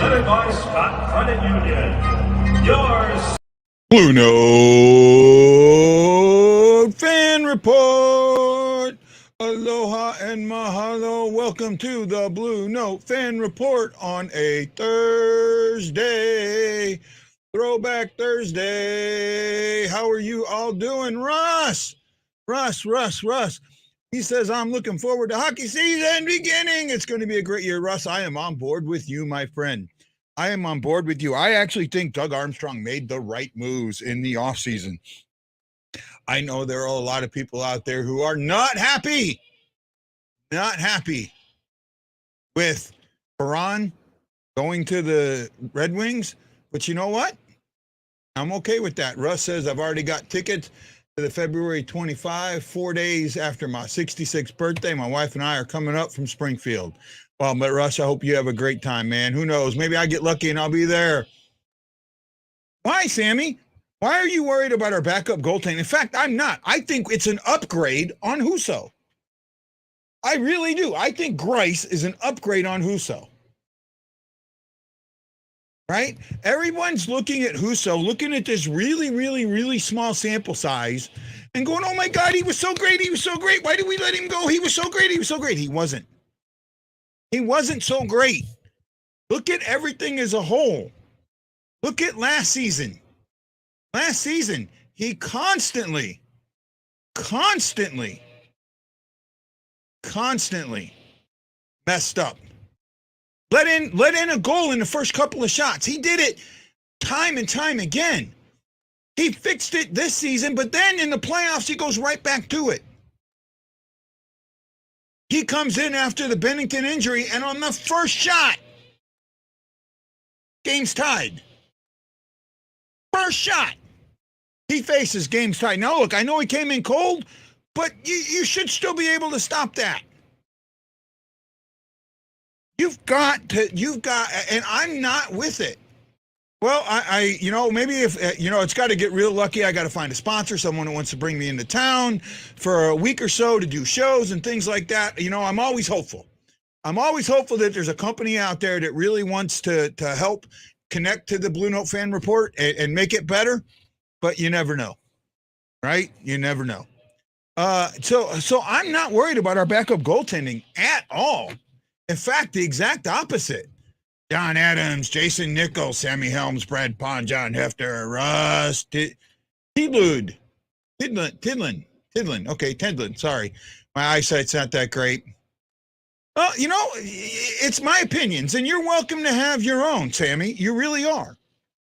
presented by Scott Credit Union. Yours. Blue Note Fan Report. Aloha and mahalo. Welcome to the Blue Note Fan Report on a Thursday. Throwback Thursday. How are you all doing? Russ. He says, I'm looking forward to hockey season beginning. It's going to be a great year. Russ, I am on board with you, my friend. I am on board with you. I actually think Doug Armstrong made the right moves in the offseason. I know there are a lot of people out there who are not happy with Perron going to the Red Wings. But you know what? I'm okay with that. Russ says I've already got tickets to the February 25, 4 days after my 66th birthday. My wife and I are coming up from Springfield. Well, but Russ, I hope you have a great time, man. Who knows? Maybe I get lucky and I'll be there. Why, Sammy? Why are you worried about our backup goaltending? In fact, I'm not. I think it's an upgrade on Husso. I really do. I think Grice is an upgrade on Husso. Right? Everyone's looking at Husso, looking at this really small sample size and going, oh my God, he was so great. Why did we let him go? He was so great. He wasn't. He wasn't so great. Look at everything as a whole. Look at last season. Last season, he constantly messed up. Let in a goal in the first couple of shots. He did it time and time again. He fixed it this season, but then in the playoffs, he goes right back to it. He comes in after the Bennington injury, and on the first shot, game's tied. First shot, he faces game's tied. Now, look, I know he came in cold, but you should still be able to stop that. You've got, and I'm not with it. Well, maybe if, it's got to get real lucky. I got to find a sponsor, someone who wants to bring me into town for a week or so to do shows and things like that. I'm always hopeful. I'm always hopeful that there's a company out there that really wants to help connect to the Blue Note Fan Report and make it better, but you never know, right? You never know. So I'm not worried about our backup goaltending at all. In fact, the exact opposite. John Adams, Jason Nichols, Sammy Helms, Brad Pond, John Hefter, Russ, Tidlin. Okay, Tidlin. Sorry. My eyesight's not that great. Well, it's my opinions, and you're welcome to have your own, Sammy. You really are.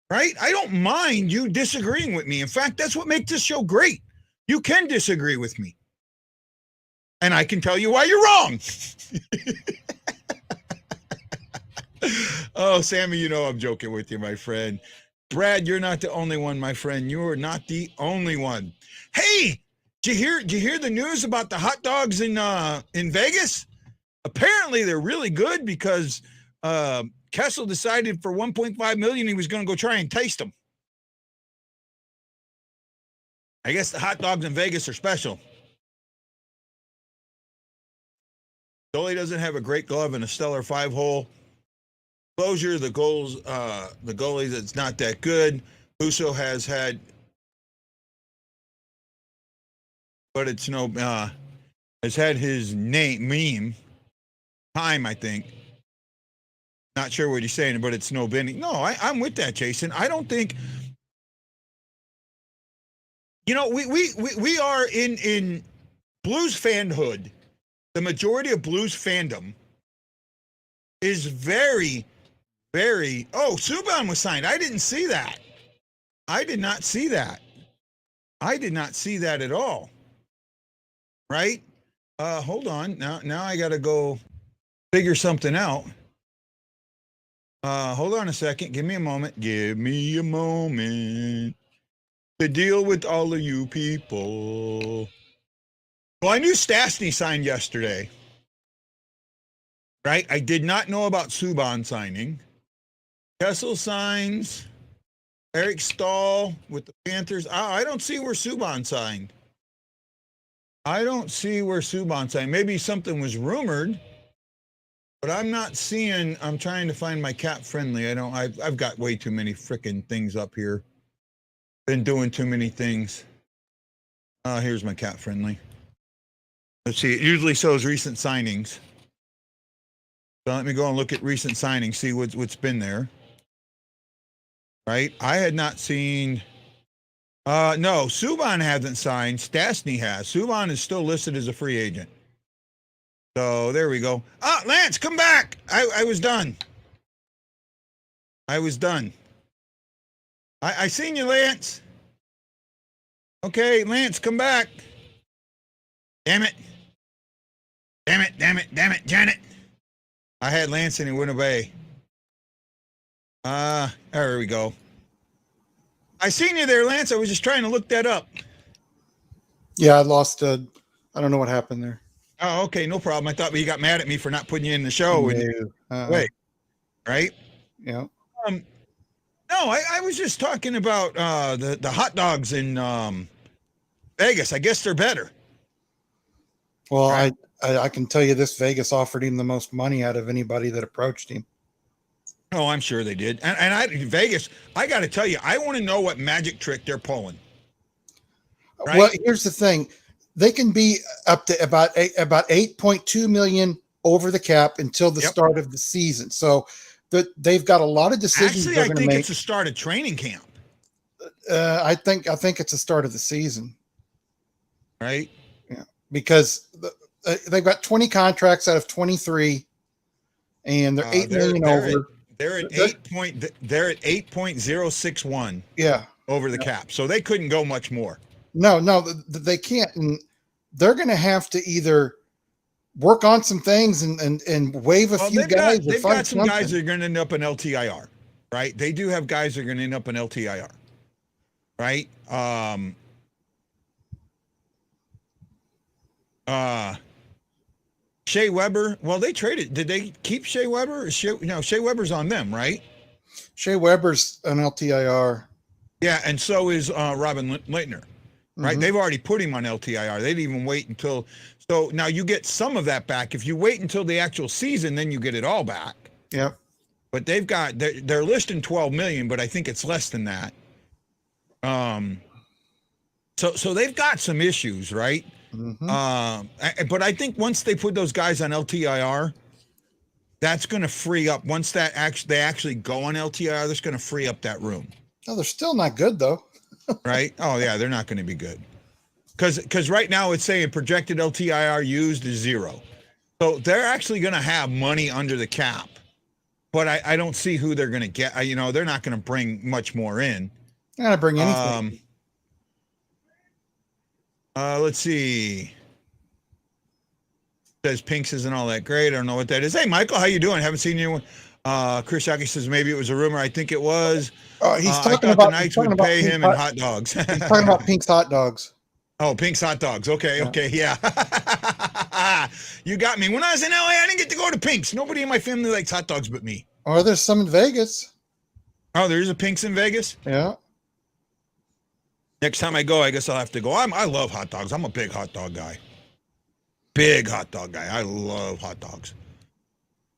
Right? I don't mind you disagreeing with me. In fact, that's what makes this show great. You can disagree with me. And I can tell you why you're wrong. Oh, Sammy, I'm joking with you, my friend. Brad, you're not the only one, my friend. You're not the only one. Hey, did you hear the news about the hot dogs in Vegas? Apparently, they're really good because Kessel decided for $1.5 million he was going to go try and taste them. I guess the hot dogs in Vegas are special. Goalie doesn't have a great glove and a stellar 5-hole. Closure, the goalie that's not that good. Husso has had, but it's has had his meme time, I think. Not sure what he's saying, but it's no Benny. No, I'm with that, Jason. I don't think, we are in Blues fanhood. The majority of Blues fandom is very, Subban was signed. I didn't see that. I did not see that at all. Right? Hold on. Now I got to go figure something out. Hold on a second. Give me a moment to deal with all of you people. Well, I knew Stastny signed yesterday. Right? I did not know about Subban signing. Kessel signs. Eric Stahl with the Panthers. I don't see where Subban signed. Maybe something was rumored. But I'm not seeing. I'm trying to find my cat friendly. I don't. I've got way too many freaking things up here. Been doing too many things. Here's my cat friendly. Let's see. It usually shows recent signings. So let me go and look at recent signings. See what's been there. Right. I had not seen. No, Subban hasn't signed. Stastny has. Subban is still listed as a free agent. So there we go. Ah, Lance, come back. I was done. I was done. I seen you, Lance. Okay, Lance, come back. Damn it. Damn it, damn it, damn it, Janet. I had Lance and he went away. There we go. I seen you there, Lance. I was just trying to look that up. Yeah, I lost. I don't know what happened there. Oh, okay, no problem. I thought you got mad at me for not putting you in the show. Wait, right? Yeah. No, I was just talking about the hot dogs in Vegas. I guess they're better. Well, right? I can tell you this: Vegas offered him the most money out of anybody that approached him. Oh, I'm sure they did. And Vegas, I got to tell you, I want to know what magic trick they're pulling. Right? Well, here's the thing. They can be up to about 8.2 million over the cap until the start of the season. So they've got a lot of decisions. Actually, I think it's the start of training camp. I think it's the start of the season. Right? Yeah. Because they've got 20 contracts out of 23 and they're 8 million over. They're at 8.061. Yeah. Over the cap. So they couldn't go much more. No, they can't. And they're going to have to either work on some things and waive a few guys. They've got some guys that are going to end up in LTIR, right? They do have guys that are going to end up in LTIR, right? Shea Weber. Well, they traded. Did they keep Shea Weber? Shea Weber's on them, right? Shea Weber's an LTIR. Yeah, and so is Robin Leitner. Right, they've already put him on LTIR. They didn't even wait until. So now you get some of that back. If you wait until the actual season, then you get it all back. Yep. But they're listing 12 million, but I think it's less than that. So they've got some issues, right? But I think once they put those guys on LTIR, that's going to free up. Once they actually go on LTIR, that's going to free up that room. No, they're still not good though. Right? Oh yeah, they're not going to be good. Because right now it's saying projected LTIR used is 0. So they're actually going to have money under the cap. But I don't see who they're going to get. They're not going to bring much more in. They're not going to bring anything. Let's see. Says Pinks isn't all that great. I don't know what that is. Hey, Michael, how you doing? Haven't seen you. Chris Yaki says maybe it was a rumor. I think it was. He's talking about the Knights would pay him in hot dogs. He's talking about Pink's hot dogs. Oh, Pink's hot dogs. Okay, yeah. You got me. When I was in LA, I didn't get to go to Pink's. Nobody in my family likes hot dogs but me. Or there's some in Vegas. Oh, there's a Pink's in Vegas? Yeah. Next time I go, I guess I'll have to go. I love hot dogs. I'm a big hot dog guy. Big hot dog guy. I love hot dogs.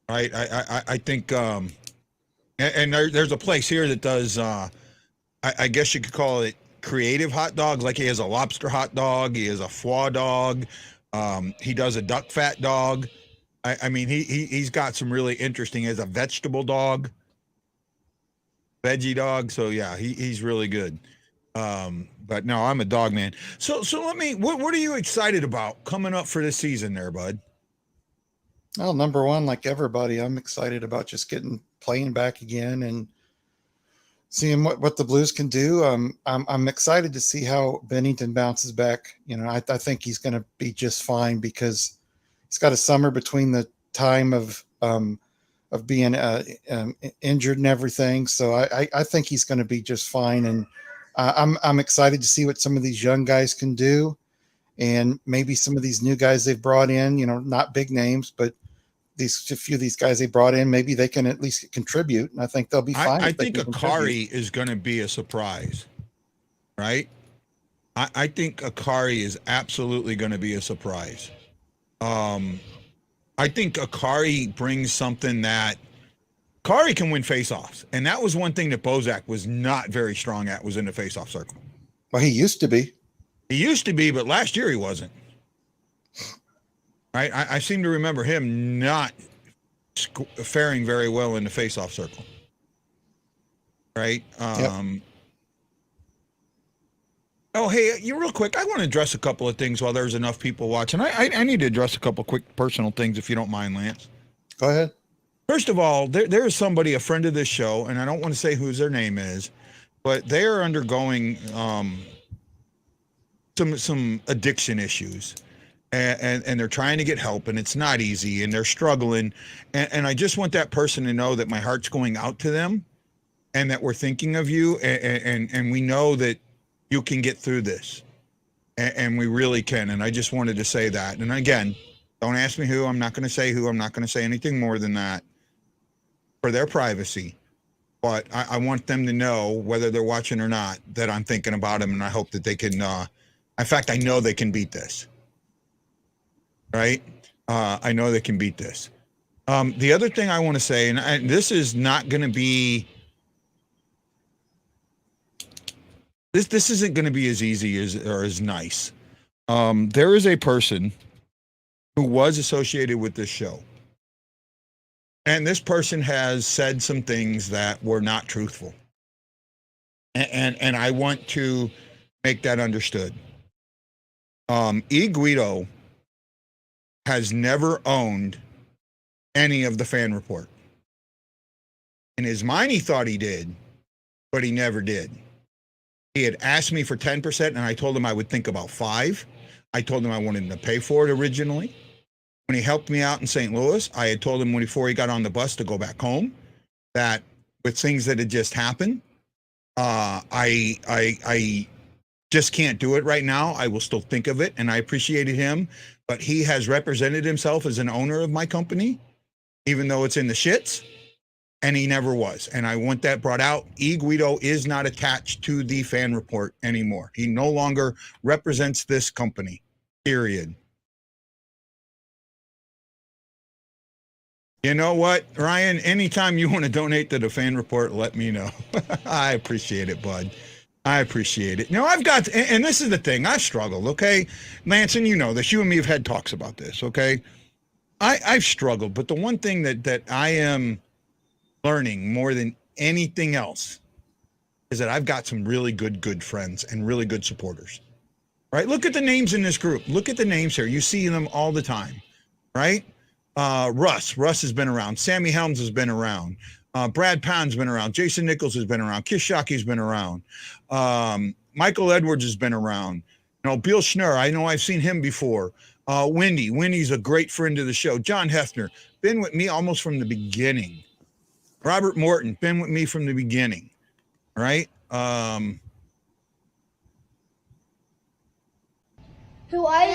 Right? I think and there's a place here that does I guess you could call it creative hot dogs. Like he has a lobster hot dog, he has a foie dog, he does a duck fat dog. I mean he's got some really interesting. He has a vegetable dog, veggie dog. So yeah, he's really good. But no, I'm a dog man. So let me. What are you excited about coming up for this season, there, bud? Well, number one, like everybody, I'm excited about just playing back again and seeing what the Blues can do. I'm excited to see how Bennington bounces back. I think he's going to be just fine because he's got a summer between the time of being injured and everything. So I think he's going to be just fine. And I'm excited to see what some of these young guys can do, and maybe some of these new guys they've brought in. Not big names, but a few of these guys they brought in, maybe they can at least contribute, and I think they'll be fine. I think Akari is going to be a surprise, right? I think Akari is absolutely going to be a surprise. I I think Akari brings something that Akari can win face-offs, and that was one thing that Bozak was not very strong at, was in the face-off circle. Well, he used to be. He used to be, but last year he wasn't. Right? I seem to remember him not faring very well in the face-off circle. Right? Yep. Oh, hey, you real quick, I want to address a couple of things while there's enough people watching. I need to address a couple quick personal things, if you don't mind, Lance. Go ahead. First of all, there is somebody, a friend of this show, and I don't want to say whose their name is, but they are undergoing some addiction issues, and they're trying to get help, and it's not easy, and they're struggling, and I just want that person to know that my heart's going out to them, and that we're thinking of you, and we know that you can get through this, and we really can. And I just wanted to say that. And again, don't ask me who. I'm not going to say who. I'm not going to say anything more than that for their privacy. But I want them to know, whether they're watching or not, that I'm thinking about them, and I hope that they can. In fact, I know they can beat this. Right? I know they can beat this. The other thing I want to say, and this is not going to be. This isn't going to be as easy or as nice. There is a person who was associated with this show, and this person has said some things that were not truthful, and I want to make that understood. E. Guido has never owned any of the Fan Report. In his mind, he thought he did, but he never did. He had asked me for 10%, and I told him I would think about 5%. I told him I wanted him to pay for it originally. When he helped me out in St. Louis, I had told him before he got on the bus to go back home that with things that had just happened, I just can't do it right now. I will still think of it, and I appreciated him, but he has represented himself as an owner of my company, even though it's in the shits. And he never was. And I want that brought out. E. Guido is not attached to the Fan Report anymore. He no longer represents this company, period. You know what, Ryan? Anytime you want to donate to the Fan Report, let me know. I appreciate it, bud. I appreciate it. Now, I've got, and this is the thing, I've struggled, okay? Manson, you know this. You and me have had talks about this, okay? I've struggled, but the one thing that I am learning more than anything else is that I've got some really good friends and really good supporters, right? Look at the names in this group. Look at the names here. You see them all the time, right? Russ has been around. Sammy Helms has been around. Brad Pound's been around. Jason Nichols has been around. Kishaki's been around. Michael Edwards has been around. You know, Bill Schnurr, I know I've seen him before. Wendy's a great friend of the show. John Hefner, been with me almost from the beginning. Robert Morton, been with me from the beginning, right? Hawaii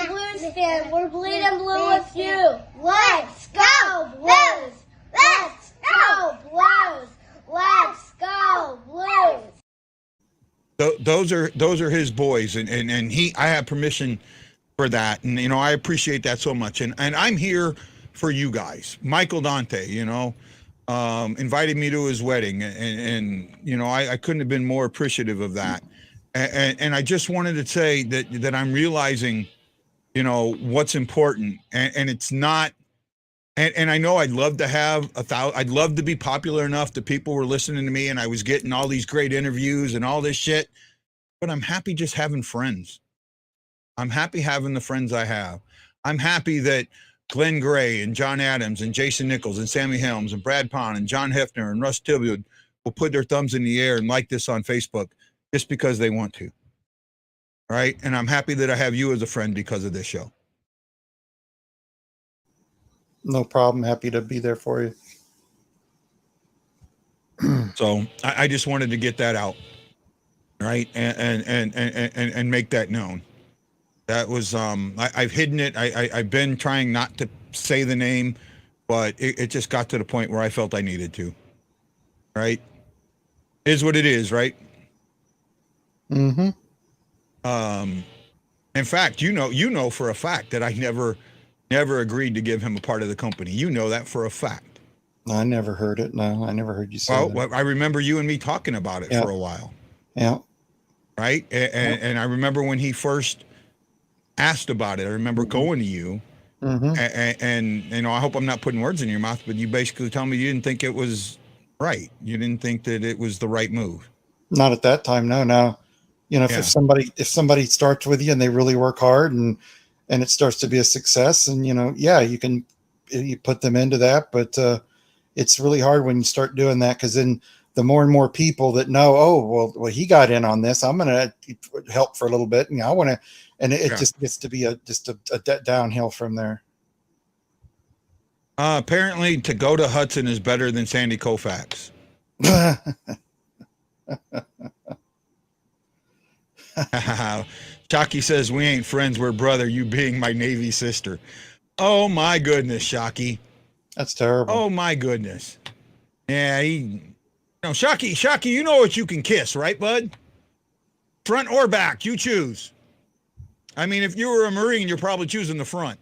Blues fan, we're bleeding blue with you. Let's go Blues! Let's go Blues! Let's go Blues! Those are his boys, and I have permission for that, and you know I appreciate that so much, and I'm here for you guys. Michael Dante, you know. Invited me to his wedding, and you know I couldn't have been more appreciative of that, and I just wanted to say that I'm realizing, you know, what's important, and it's not, and I know I'd love to have I'd love to be popular enough that people were listening to me, and I was getting all these great interviews and all this shit, but I'm happy just having friends. I'm happy having the friends I have. I'm happy that Glenn Gray and John Adams and Jason Nichols and Sammy Helms and Brad Pond and John Hefner and Russ Tilbury will put their thumbs in the air and like this on Facebook just because they want to. Right? And I'm happy that I have you as a friend because of this show. No problem. Happy to be there for you. So I just wanted to get that out. Right? And make that known. That was, I've hidden it. I've been trying not to say the name, but it just got to the point where I felt I needed to. Right? Is what it is, right? Mm-hmm. In fact, you know for a fact that I never never agreed to give him a part of the company. You know that for a fact. I never heard it. No, I never heard you say that. Well, I remember you and me talking about it for a while. Yeah. Right. And I remember when he first asked about it, I remember going to you and, you know, I hope I'm not putting words in your mouth, but you basically told me you didn't think it was right. You didn't think that it was the right move. Not at that time. No, no. You know, if somebody starts with you and they really work hard and it starts to be a success, and, you know, yeah, you put them into that, but it's really hard when you start doing that, because then the more and more people that know, oh, well, he got in on this, I'm going to help for a little bit, and I want to, and it just gets to be a downhill from there. Apparently, to go to Hudson is better than Sandy Koufax. Shockey says, we ain't friends, we're brother, you being my Navy sister. Oh my goodness, Shockey. That's terrible. Oh my goodness. Yeah, Shockey, you know what you can kiss, right, bud? Front or back, you choose. I mean, if you were a Marine, you're probably choosing the front.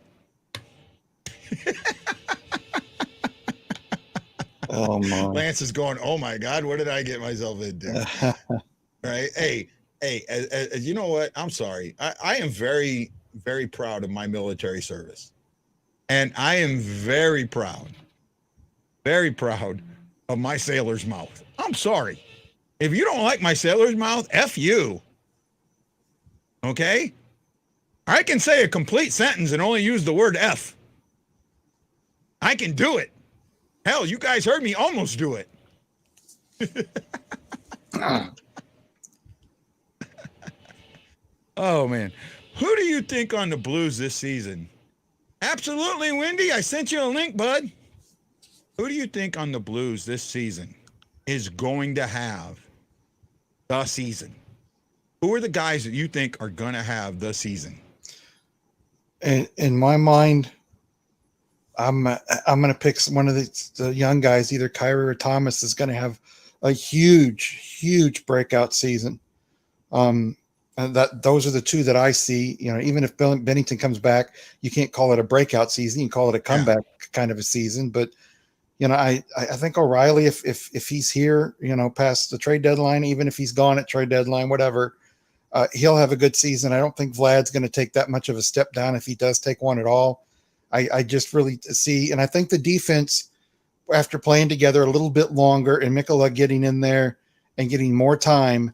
Oh my. Lance is going, oh my God, what did I get myself into? Right? Hey, you know what? I'm sorry. I am very, very proud of my military service. And I am very proud of my sailor's mouth. I'm sorry. If you don't like my sailor's mouth, F you. Okay? I can say a complete sentence and only use the word F. I can do it. Hell, you guys heard me almost do it. Oh, man. Who do you think on the Blues this season? Absolutely, Wendy. I sent you a link, bud. Who do you think on the Blues this season is going to have the season? Who are the guys that you think are going to have the season? In my mind, I'm going to pick one of the young guys. Either Kyrie or Thomas is going to have a huge breakout season. Those are the two that I see. You know, even if Bennington comes back, you can't call it a breakout season. You can call it a comeback kind of a season. But, you know, I think O'Reilly, if he's here, you know, past the trade deadline, even if he's gone at trade deadline, whatever, he'll have a good season. I don't think Vlad's going to take that much of a step down if he does take one at all. I just really see, and I think the defense, after playing together a little bit longer and Mikkola getting in there and getting more time,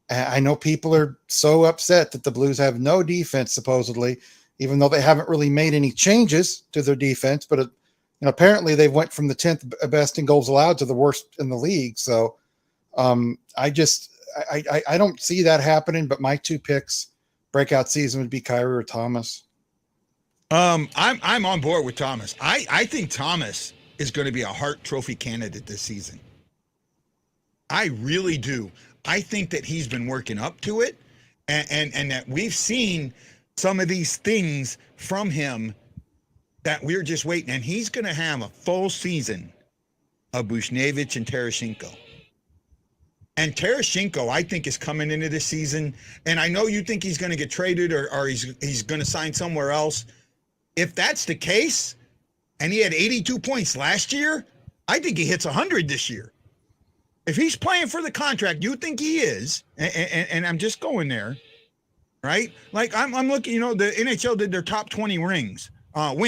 I know people are so upset that the Blues have no defense, supposedly, even though they haven't really made any changes to their defense. But apparently they went from the 10th best in goals allowed to the worst in the league. So I don't see that happening. But my two picks, breakout season, would be Kyrie or Thomas. I'm on board with Thomas. I think Thomas is going to be a Hart Trophy candidate this season. I really do. I think that he's been working up to it, and that we've seen some of these things from him that we're just waiting. And he's going to have a full season of Buchnevich and Tarasenko. And Tarasenko, I think, is coming into this season. And I know you think he's going to get traded or he's going to sign somewhere else. If that's the case, and he had 82 points last year, I think he hits 100 this year. If he's playing for the contract, you think he is, and I'm just going there, right? Like I'm looking, you know, the NHL did their top 20 wings, and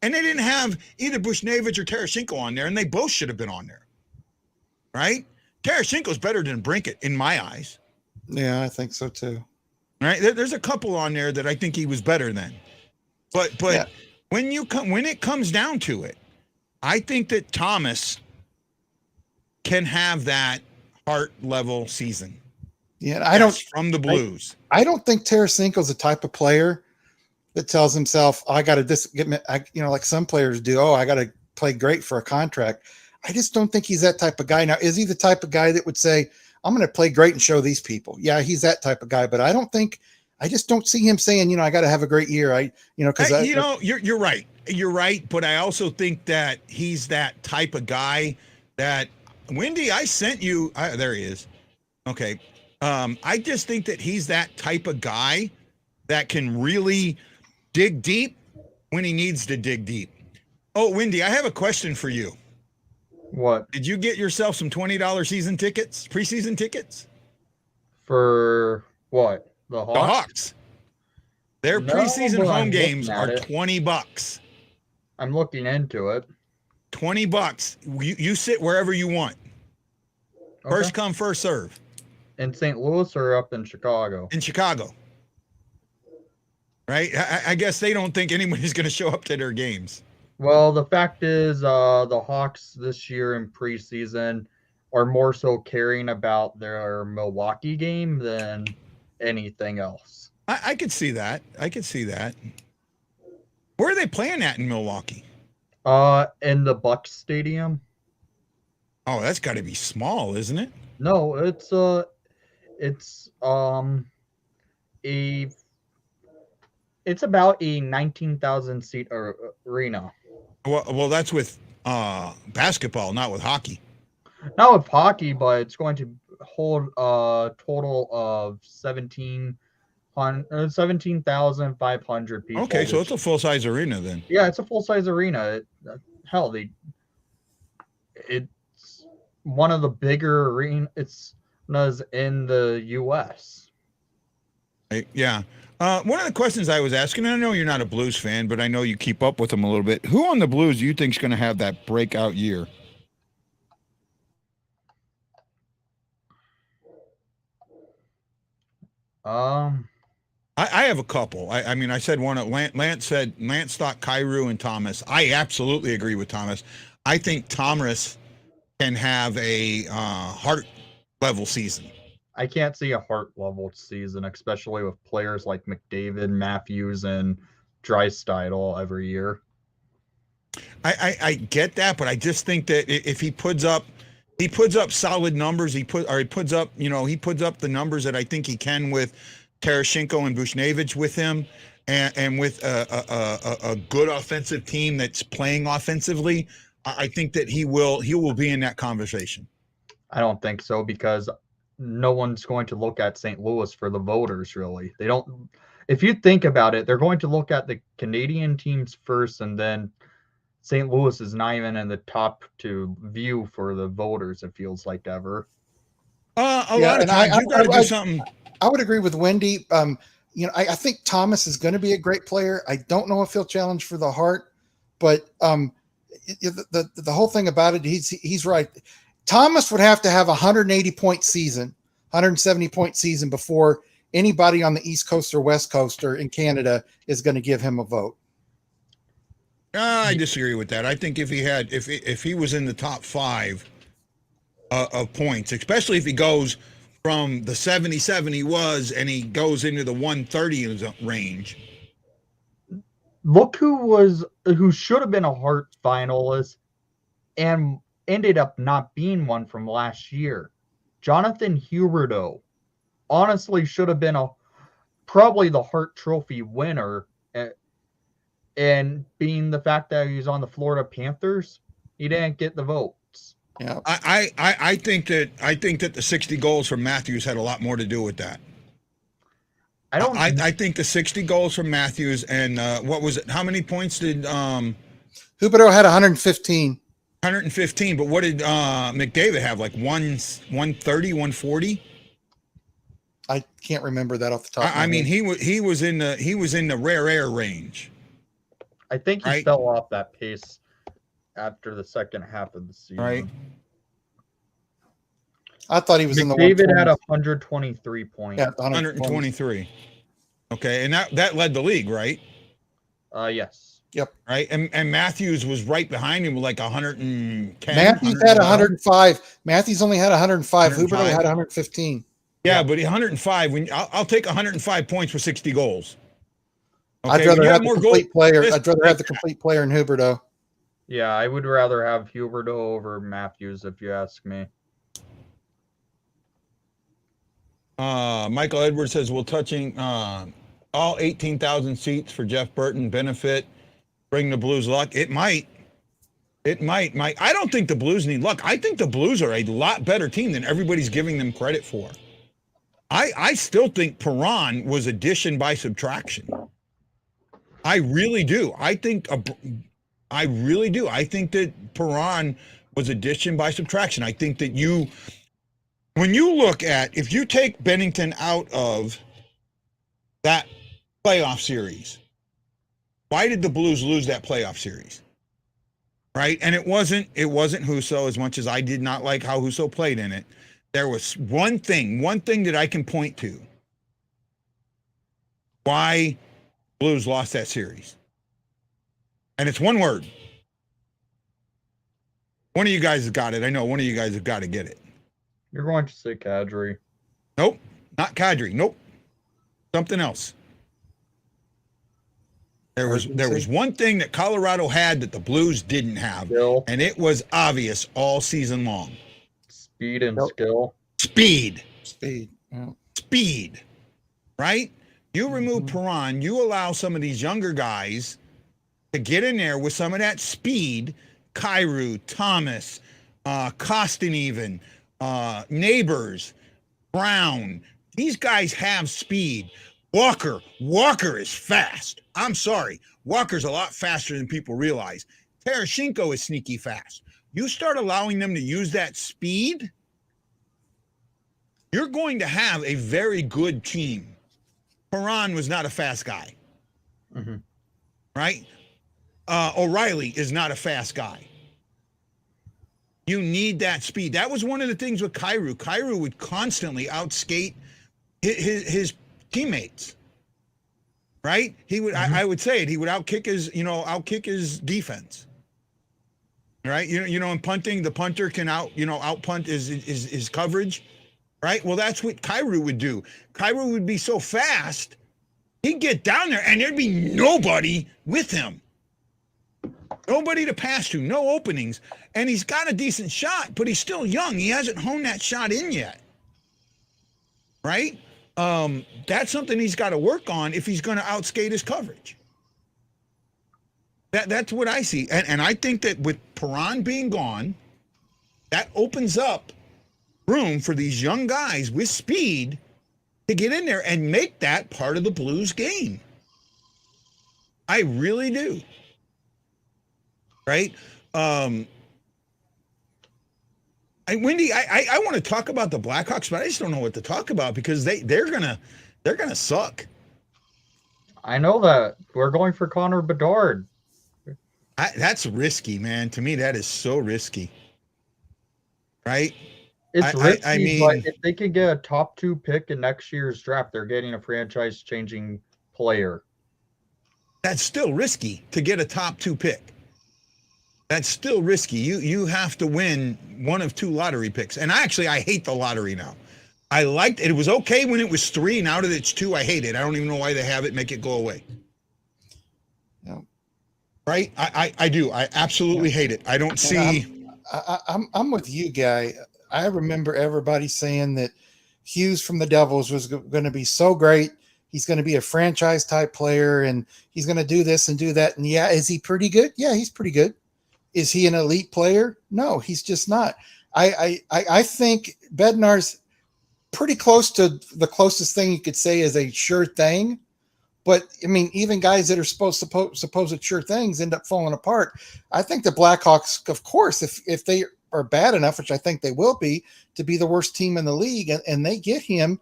they didn't have either Buchnevich or Tarasenko on there, and they both should have been on there, right? Tarasenko's better than Brinkett in my eyes. Yeah, I think so too. Right? There's a couple on there that I think he was better than, but yeah. when it comes down to it, I think that Thomas can have that Hart level season. Yeah, I don't from the Blues. I don't think Tarasenko's the type of player that tells himself, I got to like some players do. Oh, I got to play great for a contract. I just don't think he's that type of guy. Now, is he the type of guy that would say, I'm going to play great and show these people? Yeah, he's that type of guy, but I just don't see him saying, you know, I got to have a great year. You're right. You're right. But I also think that he's that type of guy that, Wendy, I sent you. There he is. Okay. I just think that he's that type of guy that can really dig deep when he needs to dig deep. Oh, Wendy, I have a question for you. What? Did you get yourself some $20 season tickets, preseason tickets? For what? The Hawks? The Hawks. Their No, preseason but home I'm games looking are at it. $20. I'm looking into it. $20. You sit wherever you want. Okay. First come, first serve. In St. Louis or up in Chicago? In Chicago. Right? I guess they don't think anybody's going to show up to their games. Well, the fact is, the Hawks this year in preseason are more so caring about their Milwaukee game than anything else. I could see that. I could see that. Where are they playing at in Milwaukee? In the Bucks Stadium. Oh, that's got to be small, isn't it? No, it's a it's about a 19,000 seat arena. Well, that's with basketball, not with hockey. Not with hockey, but it's going to hold a total of 17,500 people. Okay, so it's a full-size arena then. Yeah, it's a full-size arena. Hell, it's one of the bigger arenas in the U.S. Yeah. One of the questions I was asking, and I know you're not a Blues fan, but I know you keep up with them a little bit. Who on the Blues do you think is going to have that breakout year? I have a couple. I mean, I said one. Lance thought Kyrou and Thomas. I absolutely agree with Thomas. I think Thomas can have a heart level season. I can't see a heart level season, especially with players like McDavid, Matthews, and Draisaitl every year. I get that, but I just think that if he puts up solid numbers, he puts up the numbers that I think he can with Tarasenko and Buchnevich with him, and with a good offensive team that's playing offensively. I think that he will be in that conversation. I don't think so, because no one's going to look at St. Louis for the voters, really. They don't. If you think about it, they're going to look at the Canadian teams first, and then St. Louis is not even in the top to view for the voters, it feels like, ever. A lot of times you got to do something. I would agree with Wendy. I think Thomas is going to be a great player. I don't know if he'll challenge for the Hart, but the whole thing about it, he's right. Thomas would have to have a 180-point season, 170-point season before anybody on the East Coast or West Coast or in Canada is going to give him a vote. I disagree with that. I think if he was in the top 5 of points, especially if he goes from the 77 he was and he goes into the 130 range. Look who should have been a Hart finalist and ended up not being one from last year. Jonathan Huberdeau honestly should have been probably the Hart Trophy winner, and being the fact that he's on the Florida Panthers, he didn't get the votes. Yeah, I think that the 60 goals from Matthews had a lot more to do with that. I think the 60 goals from Matthews, and what was it? How many points did Huberdeau had 115. 115, but what did McDavid have? Like 130, 140? I can't remember that off the top. I mean, he was in the rare air range. I think he fell off that pace after the second half of the season. Right. I thought he was in the McDavid had 123 points. Yeah, 123. Okay, and that led the league, right? Yes. Yep. Right, and Matthews was right behind him with like 110. Matthews had 105. Matthews only had 105. Huberdeau had 115. Yeah, but 105. I'll take 105 points for 60 goals. Okay, I'd rather have the more complete player. goals, I'd rather have the complete player in Huberdeau. Yeah, I would rather have Huberdeau over Matthews, if you ask me. Michael Edwards says, will touching all 18,000 seats for Jeff Burton benefit bring the Blues luck? It might. Mike. I don't think the Blues need luck. I think the Blues are a lot better team than everybody's giving them credit for. I still think Perron was addition by subtraction. I really do. I really do. I think that Perron was addition by subtraction. I think that when you look at, if you take Bennington out of that playoff series, why did the Blues lose that playoff series? Right? And it wasn't Husso, as much as I did not like how Husso played in it. There was one thing that I can point to why Blues lost that series. And it's one word. One of you guys has got it. I know one of you guys have got to get it. You're going to say Kadri. Nope. Not Kadri. Nope. Something else. There was one thing that Colorado had that the Blues didn't have, Skill. and it was obvious all season long. Speed and skill. Speed. Yeah. Speed. Right? You remove Perron, you allow some of these younger guys to get in there with some of that speed. Kyrou, Thomas, Costin even, Neighbors, Brown. These guys have speed. Walker is fast. I'm sorry. Walker's a lot faster than people realize. Tarasenko is sneaky fast. You start allowing them to use that speed, you're going to have a very good team. Perron was not a fast guy. Mm-hmm. Right? O'Reilly is not a fast guy. You need that speed. That was one of the things with Kyrou. Kyrou would constantly outskate his teammates. Right? He would. I would say it. He would outkick his defense. Right? In punting, the punter can outpunt his coverage. Right? Well, that's what Kyrou would do. Kyrou would be so fast, he'd get down there and there'd be nobody with him. Nobody to pass to, no openings. And he's got a decent shot, but he's still young. He hasn't honed that shot in yet. Right? That's something he's got to work on if he's going to outskate his coverage. That's what I see. And I think that with Perron being gone, that opens up room for these young guys with speed to get in there and make that part of the Blues game. I really do. Right? Wendy, I want to talk about the Blackhawks, but I just don't know what to talk about because they're gonna suck. I know that. We're going for Connor Bedard. That's risky, man. To me, that is so risky. Right? It's risky, but if they can get a top 2 pick in next year's draft, they're getting a franchise-changing player. That's still risky to get a top 2 pick. That's still risky. You have to win one of 2 lottery picks. And I hate the lottery now. I liked it. It was okay when it was 3. Now that it's 2, I hate it. I don't even know why they have it. Make it go away. No. Right? I do. I absolutely hate it. I don't see. I'm with you, Guy. I remember everybody saying that Hughes from the Devils was going to be so great. He's going to be a franchise type player and he's going to do this and do that. And yeah, is he pretty good? Yeah, he's pretty good. Is he an elite player? No, he's just not. I think Bednar's pretty close to the closest thing you could say is a sure thing. But I mean, even guys that are supposed sure things end up falling apart. I think the Blackhawks, of course, if they are bad enough, which I think they will be, to be the worst team in the league, and they get him,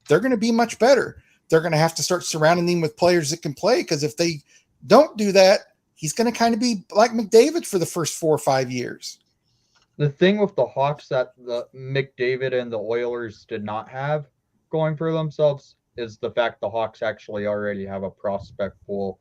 they're going to be much better. They're going to have to start surrounding him with players that can play, because if they don't do that, he's going to kind of be like McDavid for the first 4 or 5 years. The thing with the Hawks that the McDavid and the Oilers did not have going for themselves is the fact the Hawks actually already have a prospect pool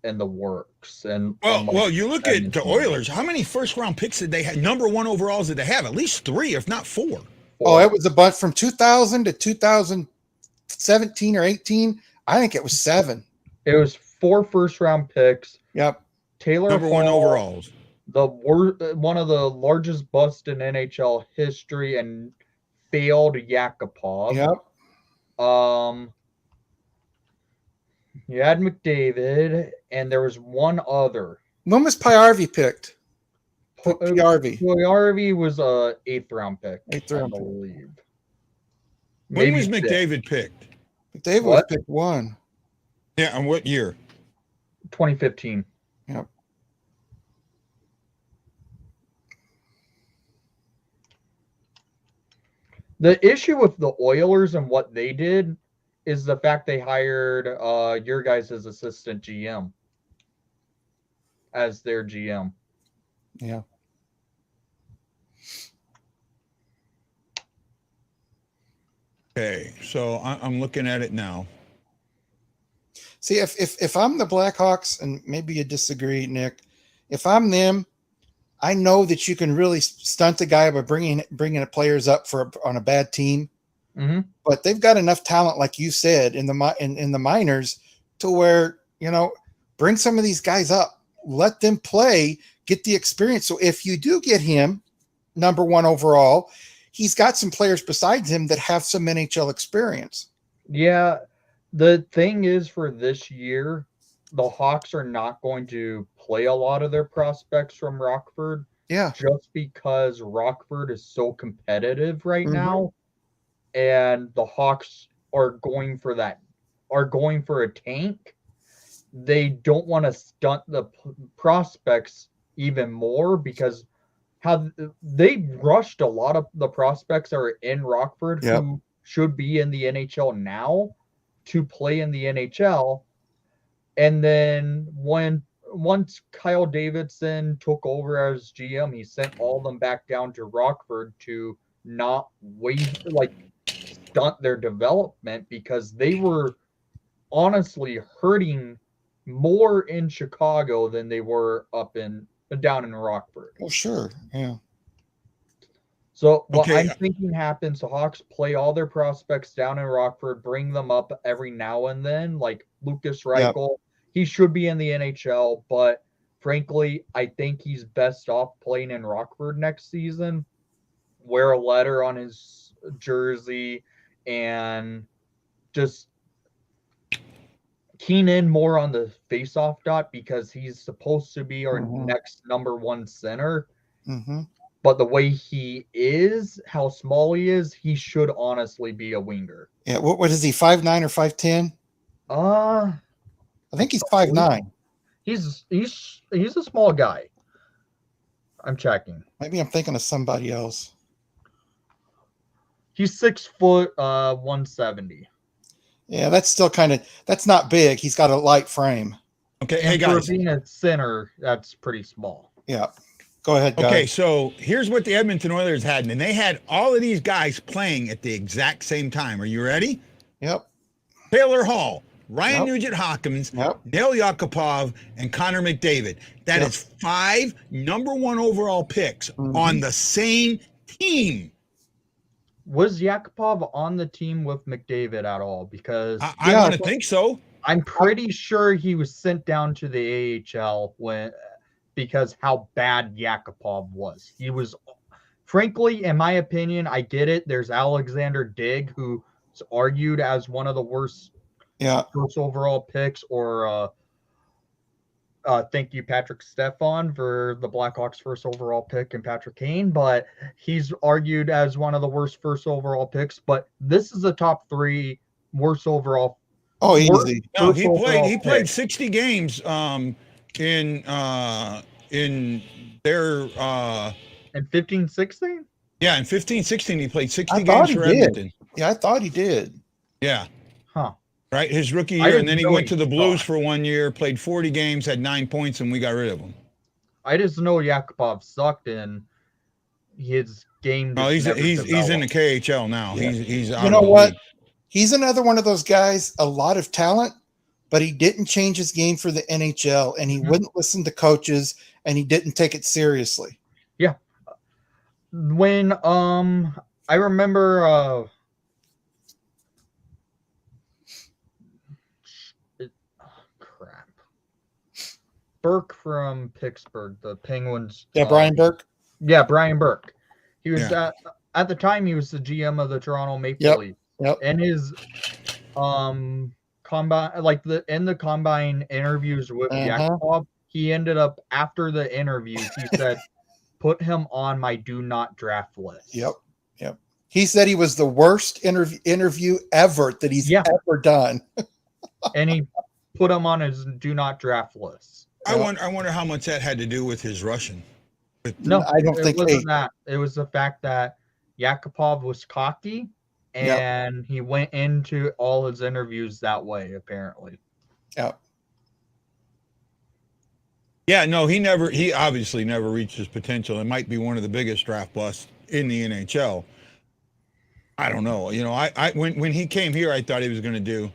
in the works. And well, you look at the Oilers. How many first-round picks did they have? Number 1 overalls did they have? At least 3, if not 4. Oh, it was a bunch from 2000 to 2017 or 18. I think it was 7. It was 4 first-round picks. Yep. Taylor number Hall, 1 overalls. One of the largest busts in NHL history, and failed Yakupov. Yep. You had McDavid, and there was one other. When was Paiarvi picked? Paiarvi was a 8th round pick. 8th round, I believe. When was McDavid picked? McDavid was picked 1. Yeah, and what year? 2015. Yep. The issue with the Oilers and what they did is the fact they hired your guys' assistant GM as their GM. Yeah. Okay, so I'm looking at it now. See, if I'm the Blackhawks, and maybe you disagree, Nick, if I'm them, I know that you can really stunt a guy by bringing the players up on a bad team. Mm-hmm. But they've got enough talent, like you said, in the minors to where, bring some of these guys up, let them play, get the experience. So if you do get him number 1 overall, he's got some players besides him that have some NHL experience. Yeah. The thing is, for this year, the Hawks are not going to play a lot of their prospects from Rockford. Yeah. Just because Rockford is so competitive right Mhm. now, and the Hawks are going for a tank. They don't want to stunt the prospects even more, because how they rushed a lot of the prospects that are in Rockford Yep. who should be in the NHL now to play in the NHL. And then once Kyle Davidson took over as GM, he sent all of them back down to Rockford to not stunt their development, because they were honestly hurting more in Chicago than they were down in Rockford. Well, sure. Yeah. So what Okay. I'm thinking happens, the Hawks play all their prospects down in Rockford, bring them up every now and then, like Lucas Reichel. He should be in the NHL, but frankly, I think he's best off playing in Rockford next season. Wear a letter on his jersey and just keen in more on the face-off dot, because he's supposed to be our next number 1 center. Mm-hmm. But the way he is, how small he is, he should honestly be a winger. Yeah. What is he, 5'9" or 5'10"? I think he's 5'9". He's a small guy. I'm checking. Maybe I'm thinking of somebody else. He's 6 foot, 170. Yeah, that's still that's not big. He's got a light frame. Okay, And hey guys. for being a center, that's pretty small. Yeah. Go ahead, guys. Okay, so here's what the Edmonton Oilers had, and they had all of these guys playing at the exact same time. Are you ready? Yep. Taylor Hall, Ryan Yep. Nugent-Hopkins, Yep. Nail Yakupov, and Connor McDavid. That Yep. is 5 number 1 overall picks on the same team. Was Yakupov on the team with McDavid at all? Because I want to think so. I'm pretty sure he was sent down to the AHL because how bad Yakupov was. He was, frankly, in my opinion, I get it. There's Alexander Digg, who's argued as one of the worst first overall picks, or thank you, Patrick Stefan, for the Blackhawks' first overall pick, and Patrick Kane. But he's argued as one of the worst first overall picks. But this is the top 3 worst overall. Oh, easy. No, he played 60 games in their in 15-16. Yeah, in 15-16 he played 60 games for Edmonton. Yeah, I thought he did. Yeah. Huh. Right, his rookie year, and then he went to the Blues for 1 year, played 40 games, had 9 points, and we got rid of him. I just know Yakupov sucked, and his game. Oh, he's in the KHL now. Yeah. He's out. You know what? He's another one of those guys, a lot of talent, but he didn't change his game for the NHL, and he wouldn't listen to coaches, and he didn't take it seriously. Yeah. When I remember Burke from Pittsburgh, the Penguins. Yeah, Brian Burke. Yeah, Brian Burke. He was at the time he was the GM of the Toronto Maple Leafs. Yep. And his combine, in the combine interviews with Yakupov, he ended up, after the interview, he said, "Put him on my do not draft list." Yep. He said he was the worst interview ever that he's ever done. And put him on his do not draft list. I wonder how much that had to do with his Russian. No, I don't it think wasn't that. It was the fact that Yakupov was cocky, and he went into all his interviews that way, apparently. Yeah. Yeah, no, he obviously never reached his potential. It might be one of the biggest draft busts in the NHL. I don't know. You know, when he came here, I thought he was going to do.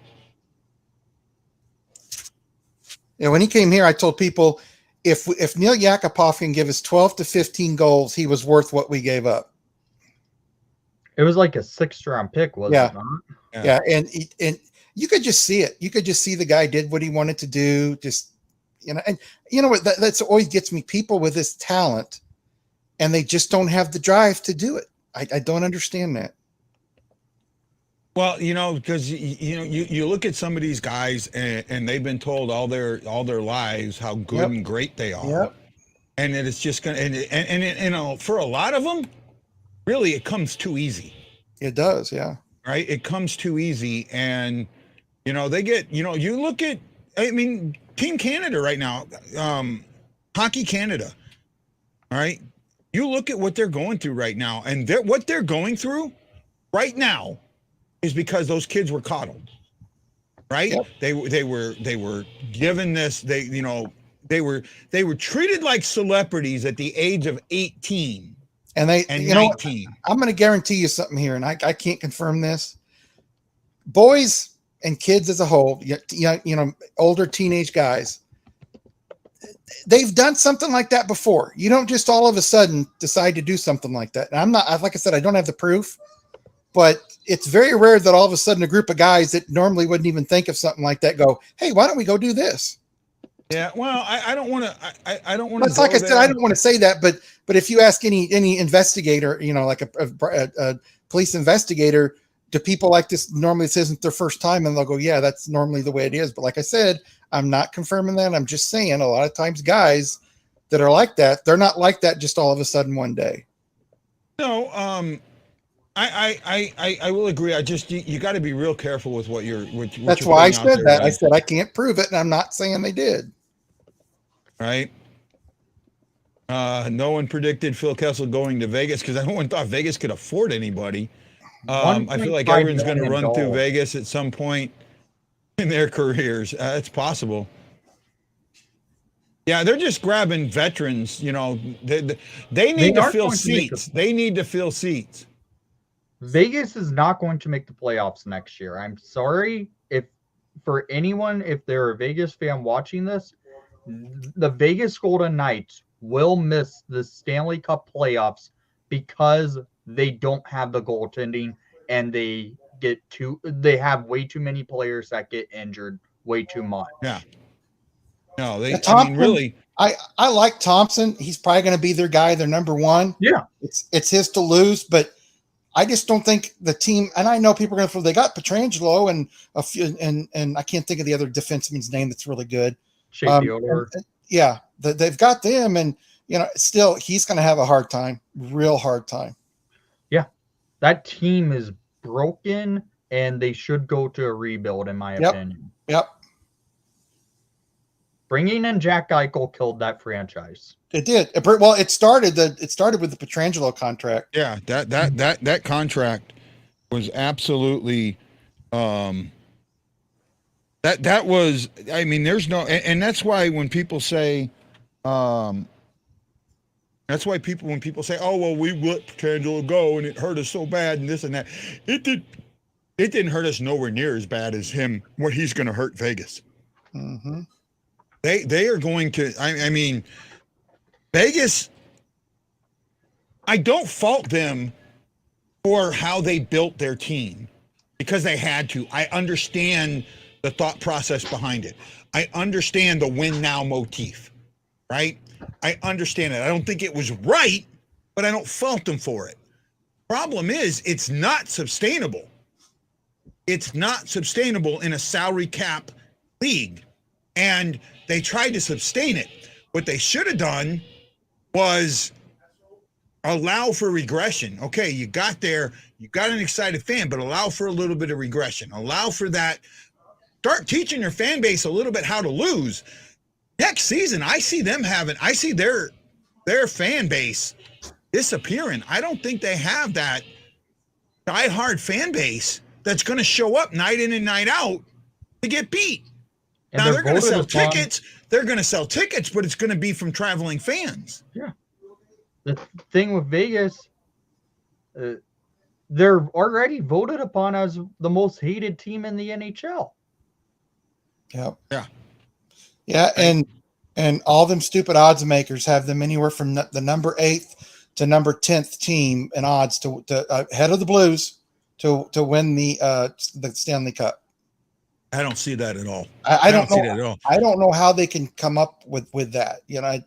Yeah, when he came here, I told people if Neil Yakupov can give us 12 to 15 goals, he was worth what we gave up. It was like a 6th-round pick, wasn't it not? Yeah, and you could just see it. You could just see the guy did what he wanted to do. Just and you know what? That's always gets me. People with this talent, and they just don't have the drive to do it. I don't understand that. Well, you know, because you look at some of these guys, and they've been told all their lives how good and great they are, and that it's just gonna and you know, for a lot of them, really, it comes too easy. It does, yeah. Right, it comes too easy, and you know they get. You know, you look at. I mean, Team Canada right now, Hockey Canada. All right, you look at what they're going through right now, and what they're going through right now is because those kids were coddled, right? Yep. They were given this. They were treated like celebrities at the age of 18 and 19. I'm going to guarantee you something here, and I can't confirm this. Boys and kids as a whole, older teenage guys, they've done something like that before. You don't just all of a sudden decide to do something like that. And I'm not, like I said, I don't have the proof, but it's very rare that all of a sudden a group of guys that normally wouldn't even think of something like that go, hey, why don't we go do this? Yeah, well, I don't want to. I don't want to. It's like I said, I don't want to say that, but if you ask any investigator, like a police investigator, to people like this, normally this isn't their first time, and they'll go, yeah, that's normally the way it is. But like I said, I'm not confirming that. I'm just saying a lot of times guys that are like that, they're not like that just all of a sudden one day. No, I will agree. I just you got to be real careful with what you're. That's why I said that. I said I can't prove it, and I'm not saying they did. Right. No one predicted Phil Kessel going to Vegas because no one thought Vegas could afford anybody. I feel like everyone's going to run through Vegas at some point in their careers. It's possible. Yeah, they're just grabbing veterans. You know, they need to fill seats. They need to fill seats. Vegas is not going to make the playoffs next year. I'm sorry if they're a Vegas fan watching this, the Vegas Golden Knights will miss the Stanley Cup playoffs because they don't have the goaltending and they have way too many players that get injured way too much. Yeah. No, Thompson, really. I like Thompson. He's probably going to be their guy, their number one. Yeah. It's his to lose, but I just don't think the team, and I know people are going to feel they got Pietrangelo and a few, and I can't think of the other defenseman's name that's really good. Yeah, they've got them, and still he's going to have a hard time, real hard time. Yeah, that team is broken, and they should go to a rebuild, in my opinion. Yep. Bringing in Jack Eichel killed that franchise. It did. Well, it started with the Pietrangelo contract. Yeah, that contract was absolutely. That was, I mean, there's no, and that's why when people say, when people say, oh, well, we let Pietrangelo go and it hurt us so bad and this and that, it didn't hurt us nowhere near as bad as what he's going to hurt Vegas. Mm-hmm. They are going to, I mean, Vegas, I don't fault them for how they built their team because they had to. I understand the thought process behind it. I understand the win now motif, right? I understand it. I don't think it was right, but I don't fault them for it. Problem is, it's not sustainable. It's not sustainable in a salary cap league. And they tried to sustain it. What they should have done was allow for regression. Okay, you got there, you got an excited fan, but allow for a little bit of regression. Allow for that Start teaching your fan base a little bit how to lose. Next season, I see their fan base disappearing. I don't think they have that diehard fan base that's going to show up night in and night out to get beat. And Now they're going to sell upon, tickets. They're going to sell tickets, but it's going to be from traveling fans. Yeah. The thing with Vegas, they're already voted upon as the most hated team in the NHL. Yeah. Yeah. Yeah. And all them stupid odds makers have them anywhere from the number 8th to number 10th team in odds to head of the Blues to win the Stanley Cup. I don't see that at all. I don't know. see that at all. I don't know how they can come up with that. You know,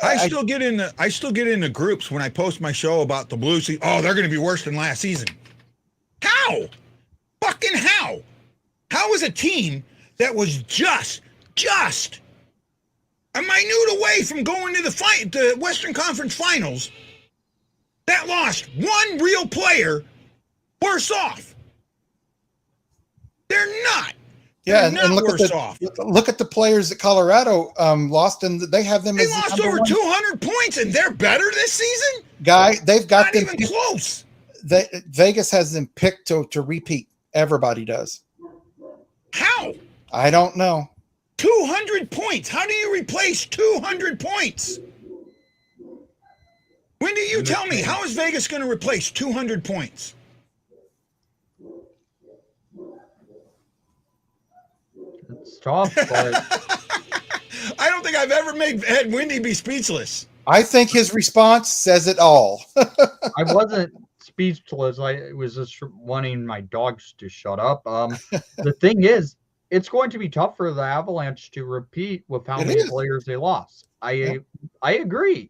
I still get in the groups when I post my show about the Blues. Oh, they're going to be worse than last season. How? Fucking how? How is a team that was just a minute away from going to the Western Conference Finals that lost one real player worse off? They're not. Yeah, They're and not look at the players that Colorado lost, and they have them. They as lost the over one. 200 points, and they're better this season. Guy, they've got Not them even close. Vegas has them picked to repeat. Everybody does. How? I don't know. 200 points. How do you replace 200 points? When do you tell me? How is Vegas going to replace 200 points? It's tough, but I don't think I've ever had Wendy be speechless. I think his response says it all. I wasn't speechless. I was just wanting my dogs to shut up. The thing is, it's going to be tough for the Avalanche to repeat with how many players they lost. I agree.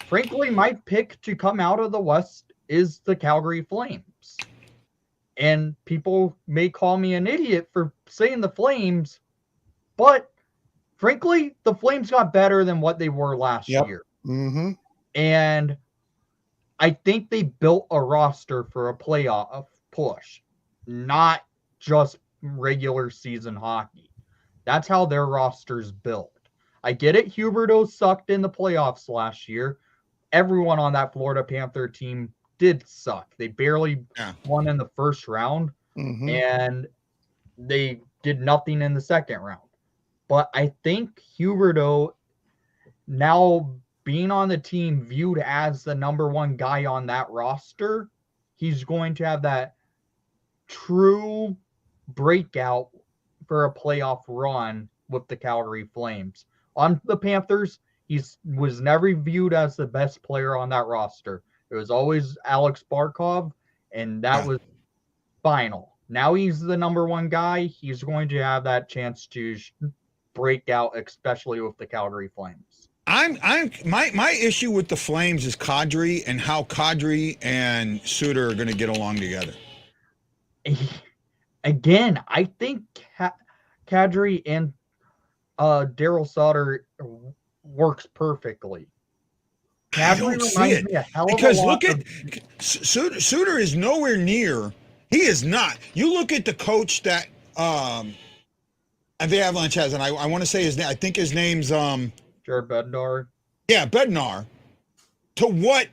Frankly, my pick to come out of the West is the Calgary Flames. And people may call me an idiot for saying the Flames, but frankly, the Flames got better than what they were last year. Mm-hmm. And I think they built a roster for a playoff push, not just regular season hockey. That's how their roster's built. I get it. Huberdeau sucked in the playoffs last year. Everyone on that Florida Panther team did suck. They barely won in the first round, and they did nothing in the second round. But I think Huberdeau, now being on the team, viewed as the number one guy on that roster, he's going to have that true breakout for a playoff run with the Calgary Flames. On the Panthers, he was never viewed as the best player on that roster. It was always Alex Barkov, and that was final. Now he's the number one guy. He's going to have that chance to break out, especially with the Calgary Flames. My issue with the Flames is Kadri and how Kadri and Suter are going to get along together. Again, I think Kadri and Daryl Sutter works perfectly. I don't see it because look at Suter is nowhere near. He is not. You look at the coach that the Avalanche has, and I want to say his name. I think his name's Jared Bednar. Yeah, Bednar. To what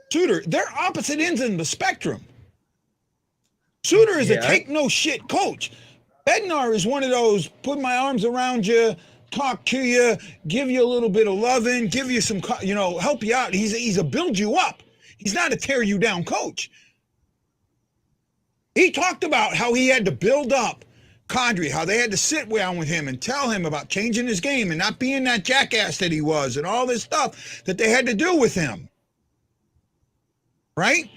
Suter? They're opposite ends in the spectrum. Suter is a take no shit coach. Bednar is one of those put my arms around you, talk to you, give you a little bit of loving, give you some, help you out. He's a build you up. He's not a tear you down coach. He talked about how he had to build up Kadri, how they had to sit down with him and tell him about changing his game and not being that jackass that he was and all this stuff that they had to do with him. Right?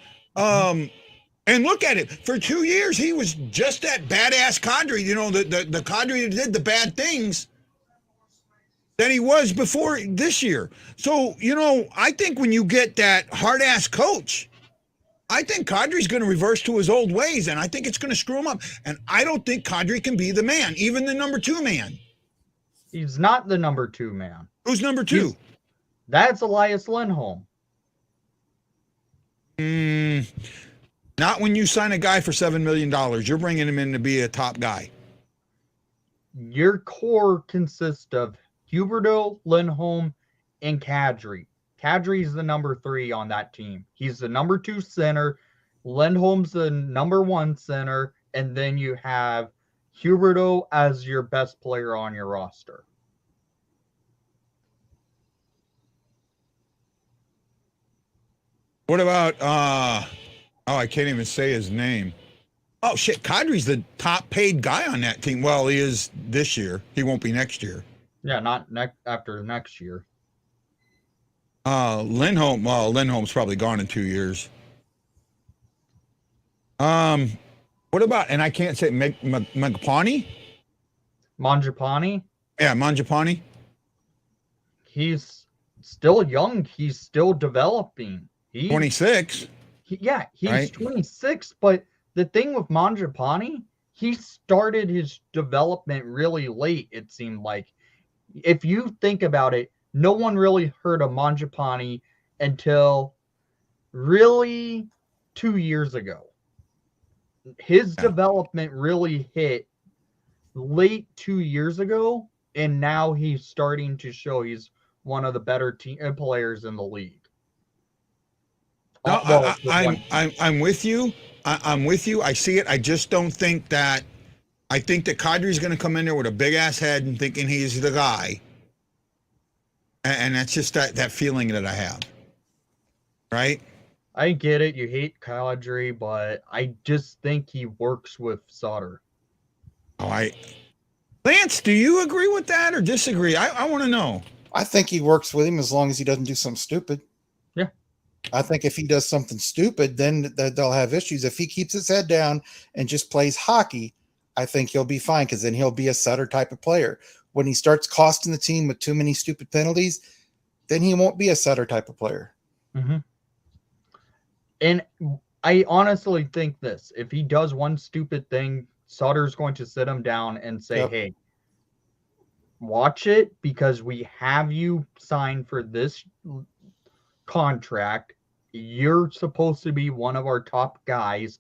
And look at it. For 2 years, he was just that badass Kadri, the Kadri that did the bad things than he was before this year. So, I think when you get that hard-ass coach, I think Kadri's going to reverse to his old ways, and I think it's going to screw him up. And I don't think Kadri can be the man, even the number 2 man. He's not the number 2 man. Who's number 2? That's Elias Lindholm. Not when you sign a guy for $7 million. You're bringing him in to be a top guy. Your core consists of Huberdeau, Lindholm, and Kadri. Kadri's the number 3 on that team. He's the number 2 center. Lindholm's the number 1 center. And then you have Huberdeau as your best player on your roster. What about, I can't even say his name. Oh, shit, Kadri's the top paid guy on that team. Well, he is this year. He won't be next year. Yeah, not after next year. Lindholm, well, Lindholm's probably gone in 2 years. What about, and I can't say, Mangiapane? Mangiapane? Yeah, Mangiapane. He's still young. He's still developing. 26. He's right? 26, but the thing with Mangiapane, he started his development really late, it seemed like. If you think about it, no one really heard of Mangiapane until really 2 years ago. His development really hit late 2 years ago, and now he's starting to show he's one of the better players in the league. No, I'm with you. I'm with you. I see it. I just don't think that. I think that Kadri's going to come in there with a big ass head and thinking he's the guy, and that's just that feeling that I have. Right? I get it. You hate Kadri, but I just think he works with Sutter. Lance, do you agree with that or disagree? I want to know. I think he works with him as long as he doesn't do something stupid. Yeah. I think if he does something stupid, then they'll have issues. If he keeps his head down and just plays hockey, I think he'll be fine because then he'll be a Sutter type of player. When he starts costing the team with too many stupid penalties, then he won't be a Sutter type of player. Mm-hmm. And I honestly think this. If he does one stupid thing, Sutter's going to sit him down and say, hey, watch it because we have you signed for this contract. You're supposed to be one of our top guys,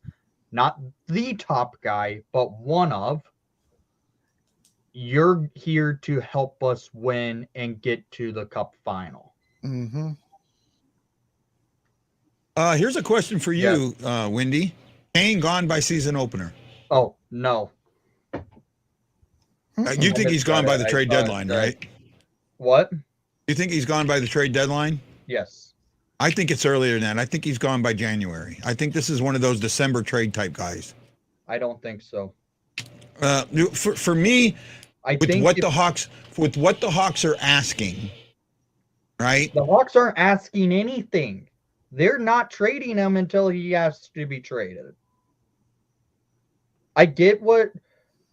not the top guy, but one of. You're here to help us win and get to the cup final. Mm-hmm. Here's a question for you, Wendy. Kane gone by season opener? Oh, no. You think he's gone by the trade deadline, right? What? You think he's gone by the trade deadline? Yes. I think it's earlier than that. I think he's gone by January. I think this is one of those December trade type guys. I don't think so. For me, with what the Hawks are asking, right? The Hawks aren't asking anything. They're not trading him until he has to be traded. I get what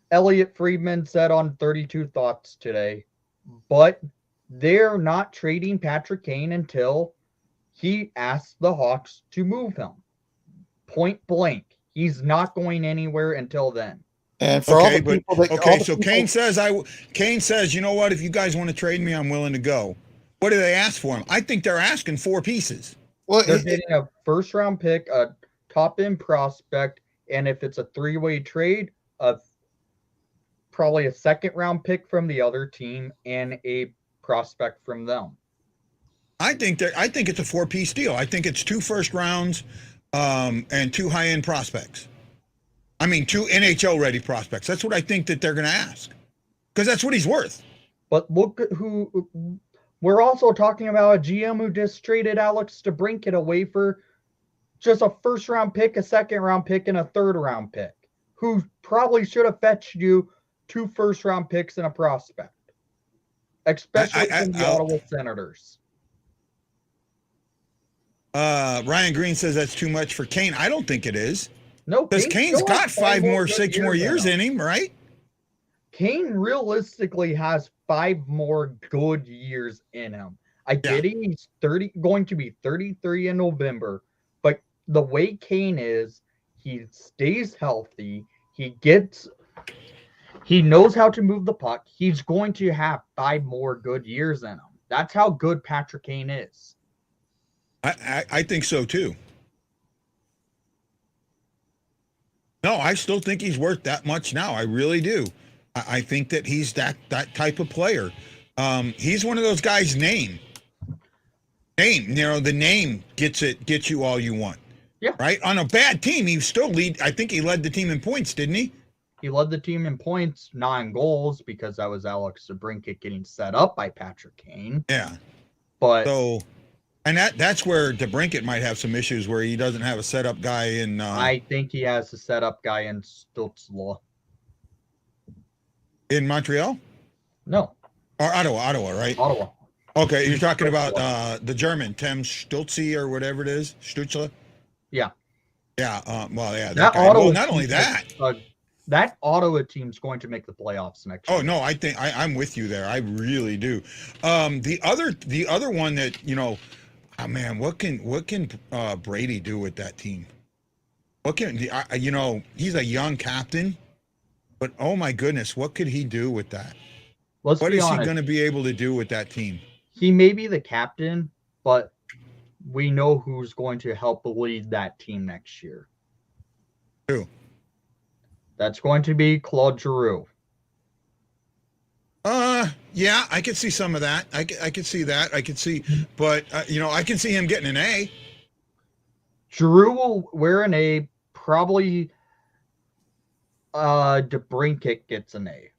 Elliot Friedman said on 32 Thoughts today, but they're not trading Patrick Kane until he asks the Hawks to move him. Point blank. He's not going anywhere until then. And for all the people that Kane says, you know what? If you guys want to trade me, I'm willing to go. What do they ask for him? I think they're asking 4 pieces. Well, they're getting a first-round pick, a top-end prospect, and if it's a 3-way trade, probably a second-round pick from the other team and a prospect from them. I think it's a 4-piece deal. I think it's 2 first rounds and 2 high-end prospects. I mean, 2 NHL-ready prospects. That's what I think that they're going to ask because that's what he's worth. But look at who. We're also talking about a GM who just traded Alex DeBrincat away for just a first-round pick, a second-round pick, and a third-round pick, who probably should have fetched you 2 first-round picks and a prospect, especially from the Ottawa Senators. Ryan Green says that's too much for Kane. I don't think it is. No, because Kane's got 6 more years in him, right? Kane realistically has 5 more good years in him. I get it. He's going to be 33 in November, but the way Kane is, he stays healthy. He knows how to move the puck. He's going to have 5 more good years in him. That's how good Patrick Kane is. I think so too. No, I still think he's worth that much now. I really do. I think that he's that type of player. He's one of those guys. Name. The name gets you all you want. Yeah. Right. On a bad team, he still lead. I think he led the team in points, didn't he? He led the team in points, 9 goals, because that was Alex DeBrincat getting set up by Patrick Kane. Yeah. But so, and that's where DeBrincat might have some issues where he doesn't have a setup guy in. I think he has a setup guy in Stutzla. In Montreal? No. Or Ottawa, right? Ottawa. Okay, you're talking about the German, Tim Stutze or whatever it is, Stutzla? Yeah. Yeah, well, yeah. That guy. Ottawa Well, not only that. That Ottawa team's going to make the playoffs next year. Oh, no, I think I'm with you there. I really do. The other one that, oh, man, what can Brady do with that team? What can, he's a young captain, but oh, my goodness, what could he do with that? What is he going to be able to do with that team? He may be the captain, but we know who's going to help lead that team next year. Who? That's going to be Claude Giroux. Yeah, I could see some of that. I could see that. I could see, but I can see him getting an A. Giroux will wear an A. Probably DeBrincat gets an A.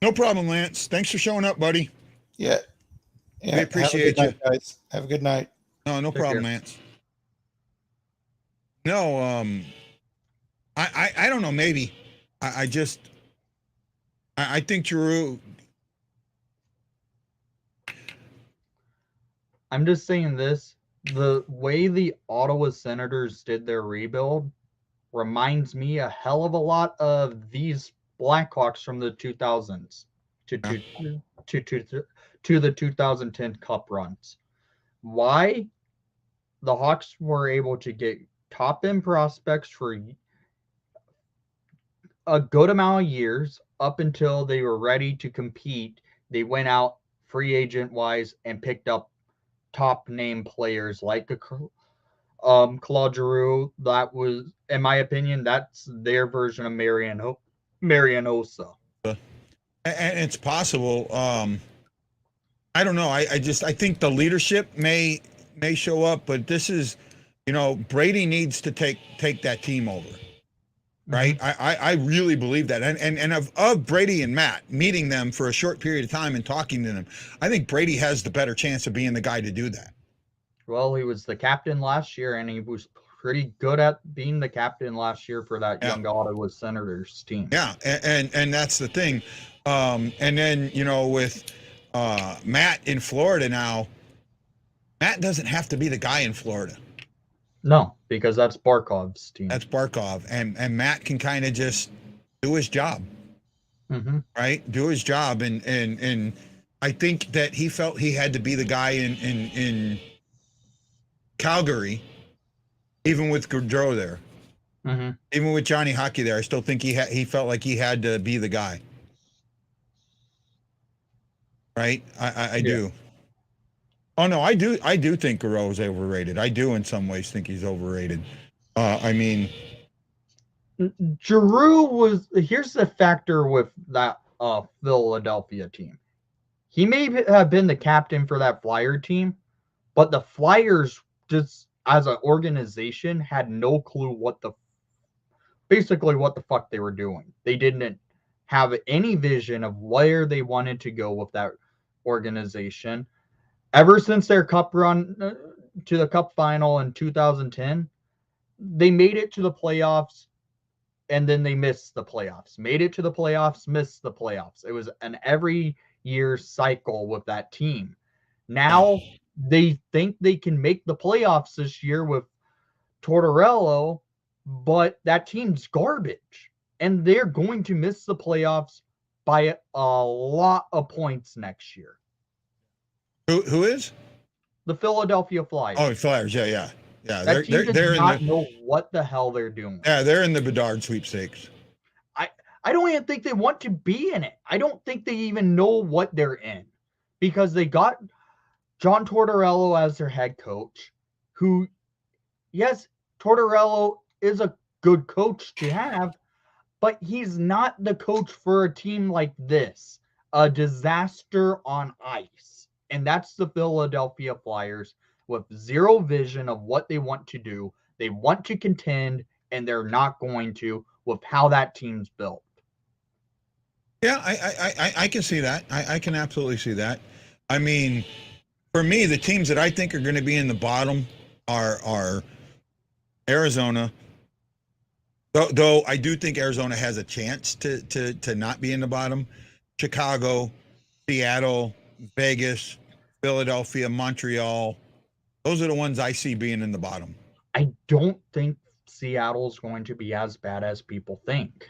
No problem, Lance. Thanks for showing up, buddy. Yeah. We appreciate you. Night, guys. Have a good night. No problem, Lance. No, I don't know. Maybe I think Giroux. I'm just saying this. The way the Ottawa Senators did their rebuild reminds me a hell of a lot of these Blackhawks from the 2000s to the 2010 Cup runs. Why? The Hawks were able to get top-end prospects for a good amount of years up until they were ready to compete. They went out free agent-wise and picked up top-name players like Claude Giroux. That was, in my opinion, that's their version of Marianosa. And it's possible. I don't know. I think the leadership may show up, but this is, Brady needs to take that team over. Right. Mm-hmm. I really believe that. And of Brady and Matt meeting them for a short period of time and talking to them, I think Brady has the better chance of being the guy to do that. Well, he was the captain last year, and he was pretty good at being the captain last year for that young Ottawa Senators team. Yeah. And that's the thing. And then, with Matt in Florida now, Matt doesn't have to be the guy in Florida. No, because that's Barkov's team. That's Barkov. And Matt can kind of just do his job. Mm-hmm. Right? Do his job. And I think that he felt he had to be the guy in Calgary, even with Gaudreau there. Mm-hmm. Even with Johnny Hockey there, I still think he felt like he had to be the guy. Right? I do. Oh no, I do think Gaudreau is overrated. I do in some ways think he's overrated. Giroux was, here's the factor with that Philadelphia team. He may have been the captain for that Flyer team, but the Flyers just as an organization had no clue basically what the fuck they were doing. They didn't have any vision of where they wanted to go with that organization. Ever since their cup run to the cup final in 2010, they made it to the playoffs and then they missed the playoffs. Made it to the playoffs, missed the playoffs. It was an every year cycle with that team. Now they think they can make the playoffs this year with Tortorella, but that team's garbage. And they're going to miss the playoffs by a lot of points next year. Who is? The Philadelphia Flyers. Oh, Flyers, yeah. That team does not know what the hell they're doing. Yeah, they're in the Bedard sweepstakes. I don't even think they want to be in it. I don't think they even know what they're in, because they got John Tortorella as their head coach, who, yes, Tortorella is a good coach to have, but he's not the coach for a team like this, a disaster on ice. And that's the Philadelphia Flyers with zero vision of what they want to do. They want to contend, and they're not going to with how that team's built. Yeah, I can see that. I can absolutely see that. I mean, for me, the teams that I think are going to be in the bottom are Arizona. Though I do think Arizona has a chance to not be in the bottom. Chicago, Seattle, Vegas, Philadelphia, Montreal. Those are the ones I see being in the bottom. I don't think Seattle's going to be as bad as people think.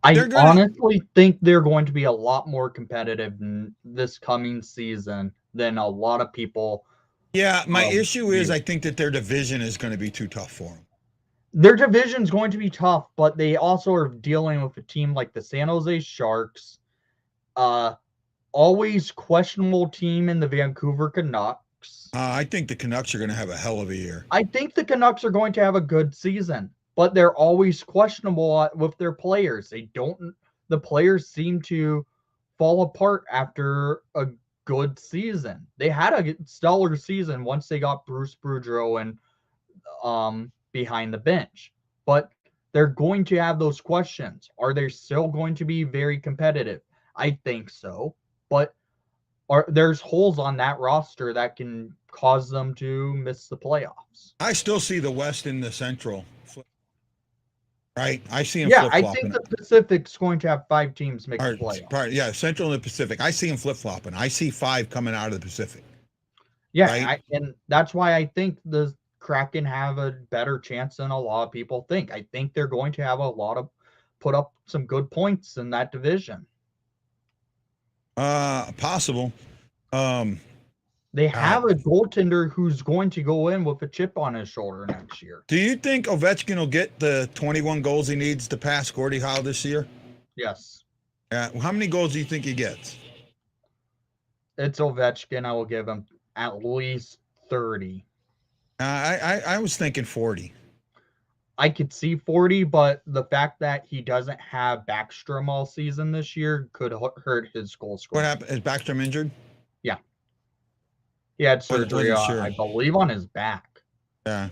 I honestly think they're going to be a lot more competitive in this coming season than a lot of people. Yeah, my issue is I think that their division is going to be too tough for them. Their division's going to be tough, but they also are dealing with a team like the San Jose Sharks, always questionable team in the Vancouver Canucks. I think the Canucks are going to have a hell of a year. I think the Canucks are going to have a good season, but they're always questionable with their players. The players seem to fall apart after a good season. They had a stellar season once they got Bruce Boudreau and behind the bench, but they're going to have those questions. Are they still going to be very competitive? I think so, but there's holes on that roster that can cause them to miss the playoffs. I still see the West and the Central. Right, I see them. Yeah, I think the Pacific's going to have 5 teams make the playoffs. Yeah, Central and the Pacific. I see them flip flopping. I see 5 coming out of the Pacific. Yeah, right? And that's why I think the Kraken have a better chance than a lot of people think. I think they're going to have put up some good points in that division. Possible. They have a goaltender who's going to go in with a chip on his shoulder next year. Do you think Ovechkin will get the 21 goals he needs to pass Gordie Howe this year? Yes. How many goals do you think he gets? It's Ovechkin. I will give him at least 30. I was thinking 40. I could see 40, but the fact that he doesn't have Backstrom all season this year could hurt his goal scoring. What happened? Is Backstrom injured? Yeah. He had surgery, I believe, on his back. Yeah.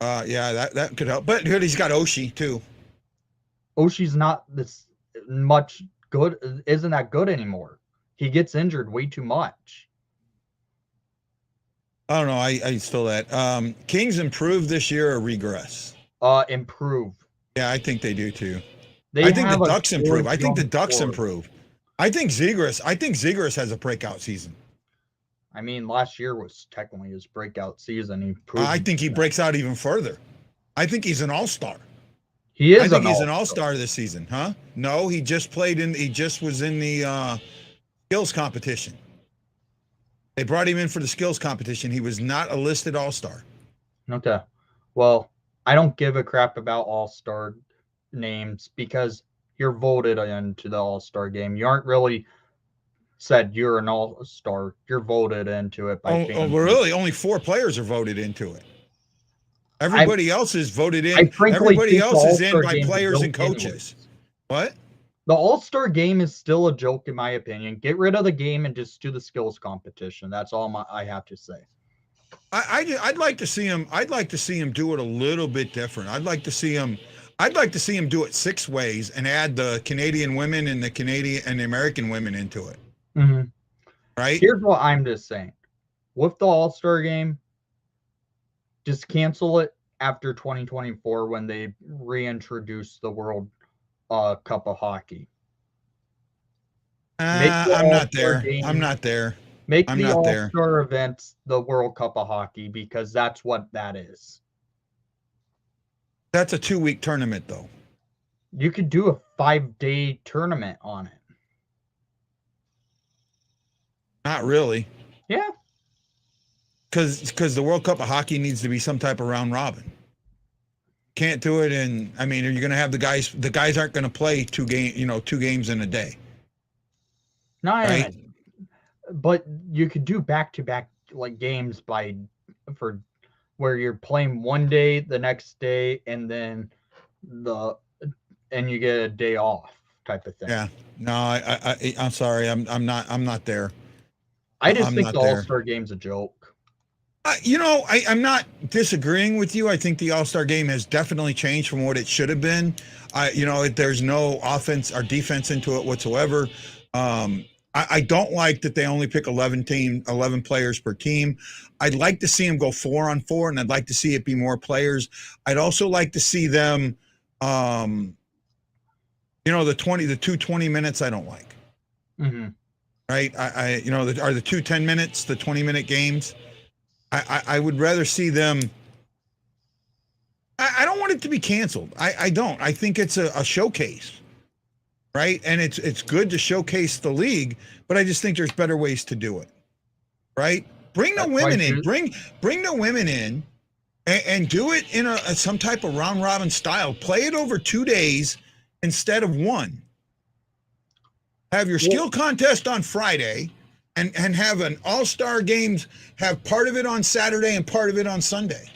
Yeah, that could help. But he's got Oshie, too. Oshie's not this much good, isn't that good anymore. He gets injured way too much. I don't know. I still that. Kings improve this year or regress? Improve. Yeah, I think they do too. I think the Ducks improve. I think the Ducks improve. I think Zegras has a breakout season. I mean, last year was technically his breakout season. I think he breaks out even further. I think he's an all-star. He is. I think he's an all-star this season, huh? No, he just was in the skills competition. They brought him in for the skills competition. He was not a listed all-star. Okay. Well, I don't give a crap about all-star names because you're voted into the all-star game. You aren't really said you're an all-star. You're voted into it by fans. Well, really, only 4 players are voted into it. Everybody else is voted in. Everybody else is in by players and coaches. What? The all-star game is still a joke, in my opinion. Get rid of the game and just do the skills competition. That's all I have to say. I'd like to see him. I'd like to see him do it a little bit different. I'd like to see him do it 6 ways and add the Canadian women and the Canadian and the American women into it. Mm-hmm. Right? Here's what I'm just saying. With the All-Star game, just cancel it after 2024 when they reintroduce the World Cup of Hockey. I'm not there. I'm not there. Make the All-Star events the World Cup of Hockey because that's what that is. That's a 2-week tournament, though. You could do a 5-day tournament on it. Not really. Yeah. Because the World Cup of Hockey needs to be some type of round robin. Can't do it in. I mean, are you going to have the guys? The guys aren't going to play 2 games in a day. No, right? But you could do back-to-back like games for where you're playing one day, the next day, and then you get a day off type of thing. Yeah. No, I'm sorry. I'm not there. I just I'm think not the there. All-Star game's a joke. I'm not disagreeing with you. I think the All-Star game has definitely changed from what it should have been. There's no offense or defense into it whatsoever. I don't like that they only pick 11 players per team. I'd like to see them go 4-on-4, and I'd like to see it be more players. I'd also like to see them, the 2 20 minutes I don't like. Mm-hmm. Right? Are the 2 10 minutes, the 20-minute games? I would rather see them. I don't want it to be canceled. I don't. I think it's a showcase, right? And it's good to showcase the league, but I just think there's better ways to do it, right? Bring the women in. Bring the women in, and do it in some type of round robin style. Play it over 2 days instead of one. Have your skill contest on Friday. And have an all-star games, have part of it on Saturday and part of it on Sunday.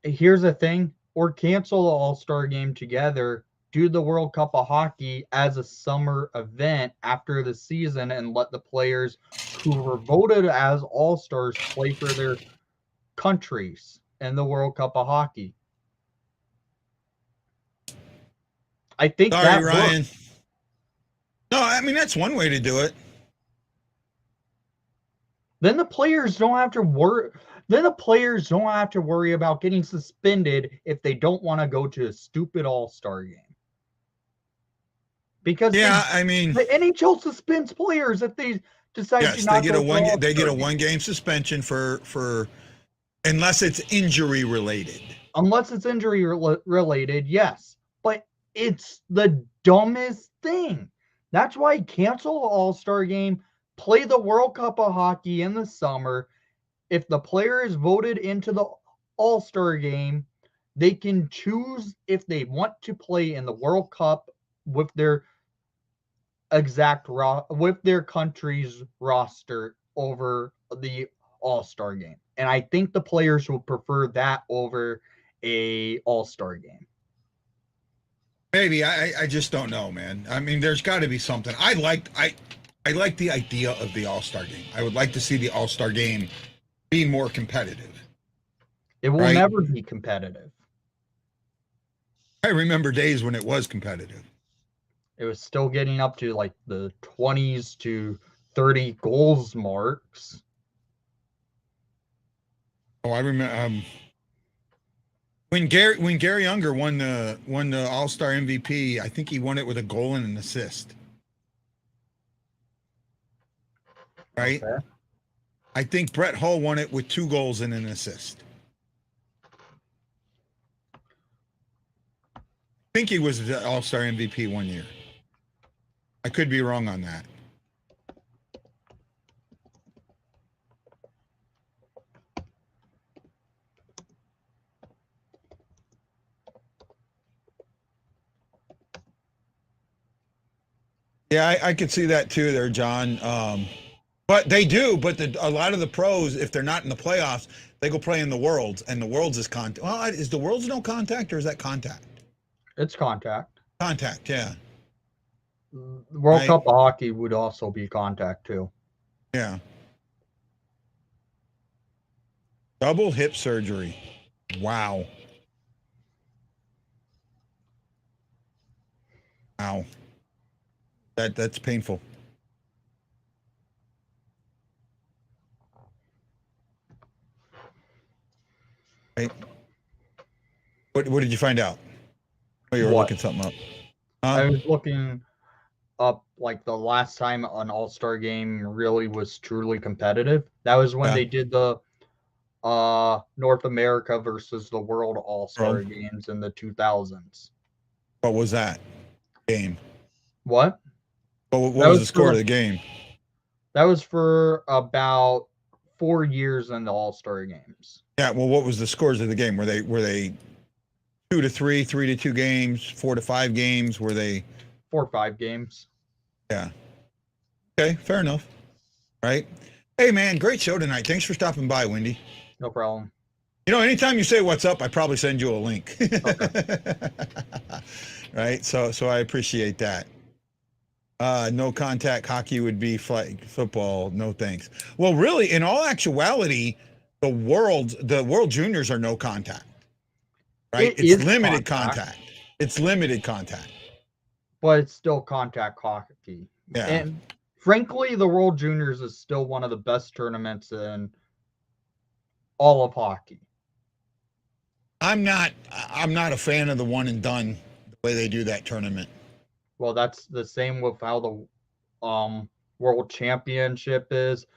Here's the thing, or cancel the All-Star game together, do the World Cup of Hockey as a summer event after the season, and let the players who were voted as All-Stars play for their countries in the World Cup of Hockey. I think Sorry, Ryan. No, I mean, that's one way to do it. Then the players don't have to worry. Then the players don't have to worry about getting suspended if they don't want to go to a stupid All-Star game. Because the NHL suspends players if they decide to not go. Yes, they get a one-game suspension for unless it's injury related. Unless it's injury related, yes. But it's the dumbest thing. That's why cancel the All-Star game. Play the World Cup of Hockey in the summer. If the player is voted into the All-Star game, they can choose if they want to play in the World Cup with their with their country's roster over the All-Star game. And I think the players would prefer that over a All-Star game. Maybe. I just don't know, man. I mean, there's got to be something. I like the idea of the All-Star game. I would like to see the All-Star game be more competitive. It will never be competitive. I remember days when it was competitive. It was still getting up to like the 20s to 30 goals marks. Oh, I remember when Gary Unger won the All-Star MVP. I think he won it with a goal and an assist. Right? Okay. I think Brett Hull won it with 2 goals and an assist. I think he was the All-Star MVP one year. I could be wrong on that. Yeah, I could see that too there, John. But they do. But a lot of the pros, if they're not in the playoffs, they go play in the Worlds, and the Worlds is contact. Well, is the Worlds no contact, or is that contact? It's contact. Contact, yeah. The World Cup of Hockey would also be contact too. Yeah. Double hip surgery. Wow. Wow. That's painful. Right. What did you find out? Oh, you were looking something up. I was looking up like the last time an All-Star game really was truly competitive. That was when they did the North America versus the World All-Star games in the 2000s. What was that game? What? What was the score of the game? That was for about 4 years in the All-Star games. Yeah, well, what was the scores of the game? Were they 2-3, 3-2 games, 4-5 games? Were they 4 or 5 games? Yeah. Okay, fair enough. Right. Hey, man, great show tonight. Thanks for stopping by, Wendy. No problem. You know, anytime you say what's up, I probably send you a link. Right? So I appreciate that. No contact hockey would be flag football. No thanks. Well, really, in all actuality, the world juniors are no contact. Right? It's limited contact. It's limited contact. But it's still contact hockey. Yeah. And frankly, the World Juniors is still one of the best tournaments in all of hockey. I'm not a fan of the one and done, the way they do that tournament. Well, that's the same with how the World Championship is.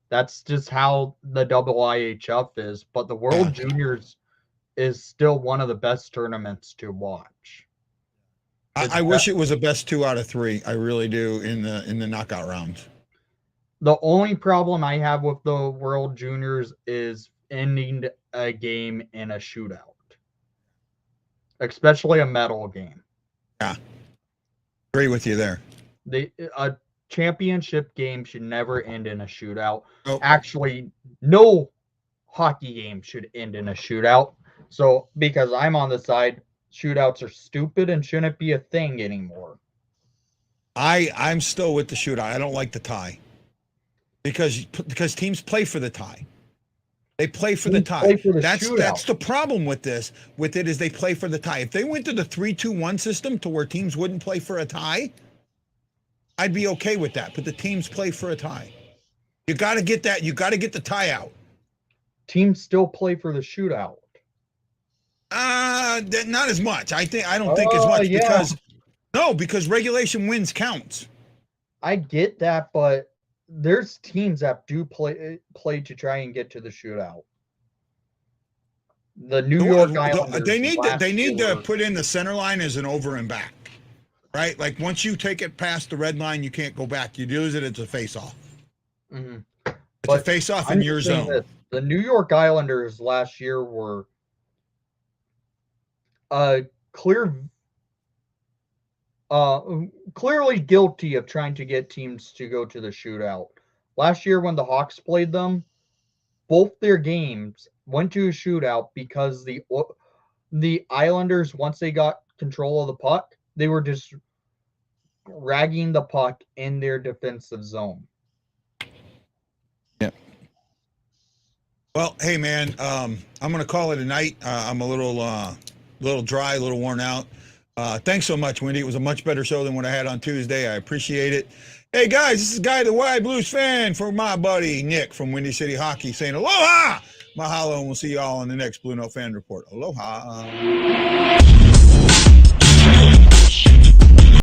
That's just how the IIHF is. But the World Juniors is still one of the best tournaments to watch. I wish it was a best 2 out of 3. I really do in the knockout rounds. The only problem I have with the World Juniors is ending a game in a shootout, especially a medal game. Yeah, agree with you there. A championship game should never end in a shootout. Nope. Actually, no hockey game should end in a shootout. So, because I'm on the side, shootouts are stupid and shouldn't be a thing anymore. I'm still with the shootout. I don't like the tie because teams play for the tie. They play for the tie. That's the problem with this. With it is they play for the tie. If they went to the 3-2-1 system to where teams wouldn't play for a tie, I'd be okay with that. But the teams play for a tie. You got to get that. You got to get the tie out. Teams still play for the shootout. Not as much. I don't think as much because regulation wins counts. I get that, but there's teams that do play to try and get to the shootout. The New York Islanders. They need to put in the center line as an over and back, right? Like once you take it past the red line, you can't go back. You lose it. It's a face off. Mm-hmm. It's a face off in your zone. The New York Islanders last year were clearly guilty of trying to get teams to go to the shootout. Last year when the Hawks played them, both their games went to a shootout because the Islanders, once they got control of the puck, they were just ragging the puck in their defensive zone. Yeah. Well, hey man, I'm gonna call it a night. I'm a little dry, a little worn out. Thanks so much, Wendy. It was a much better show than what I had on Tuesday. I appreciate it. Hey guys, this is Guy the Wide Blues fan for my buddy Nick from Windy City Hockey saying aloha, mahalo, and we'll see you all on the next Blue Note Fan Report. Aloha.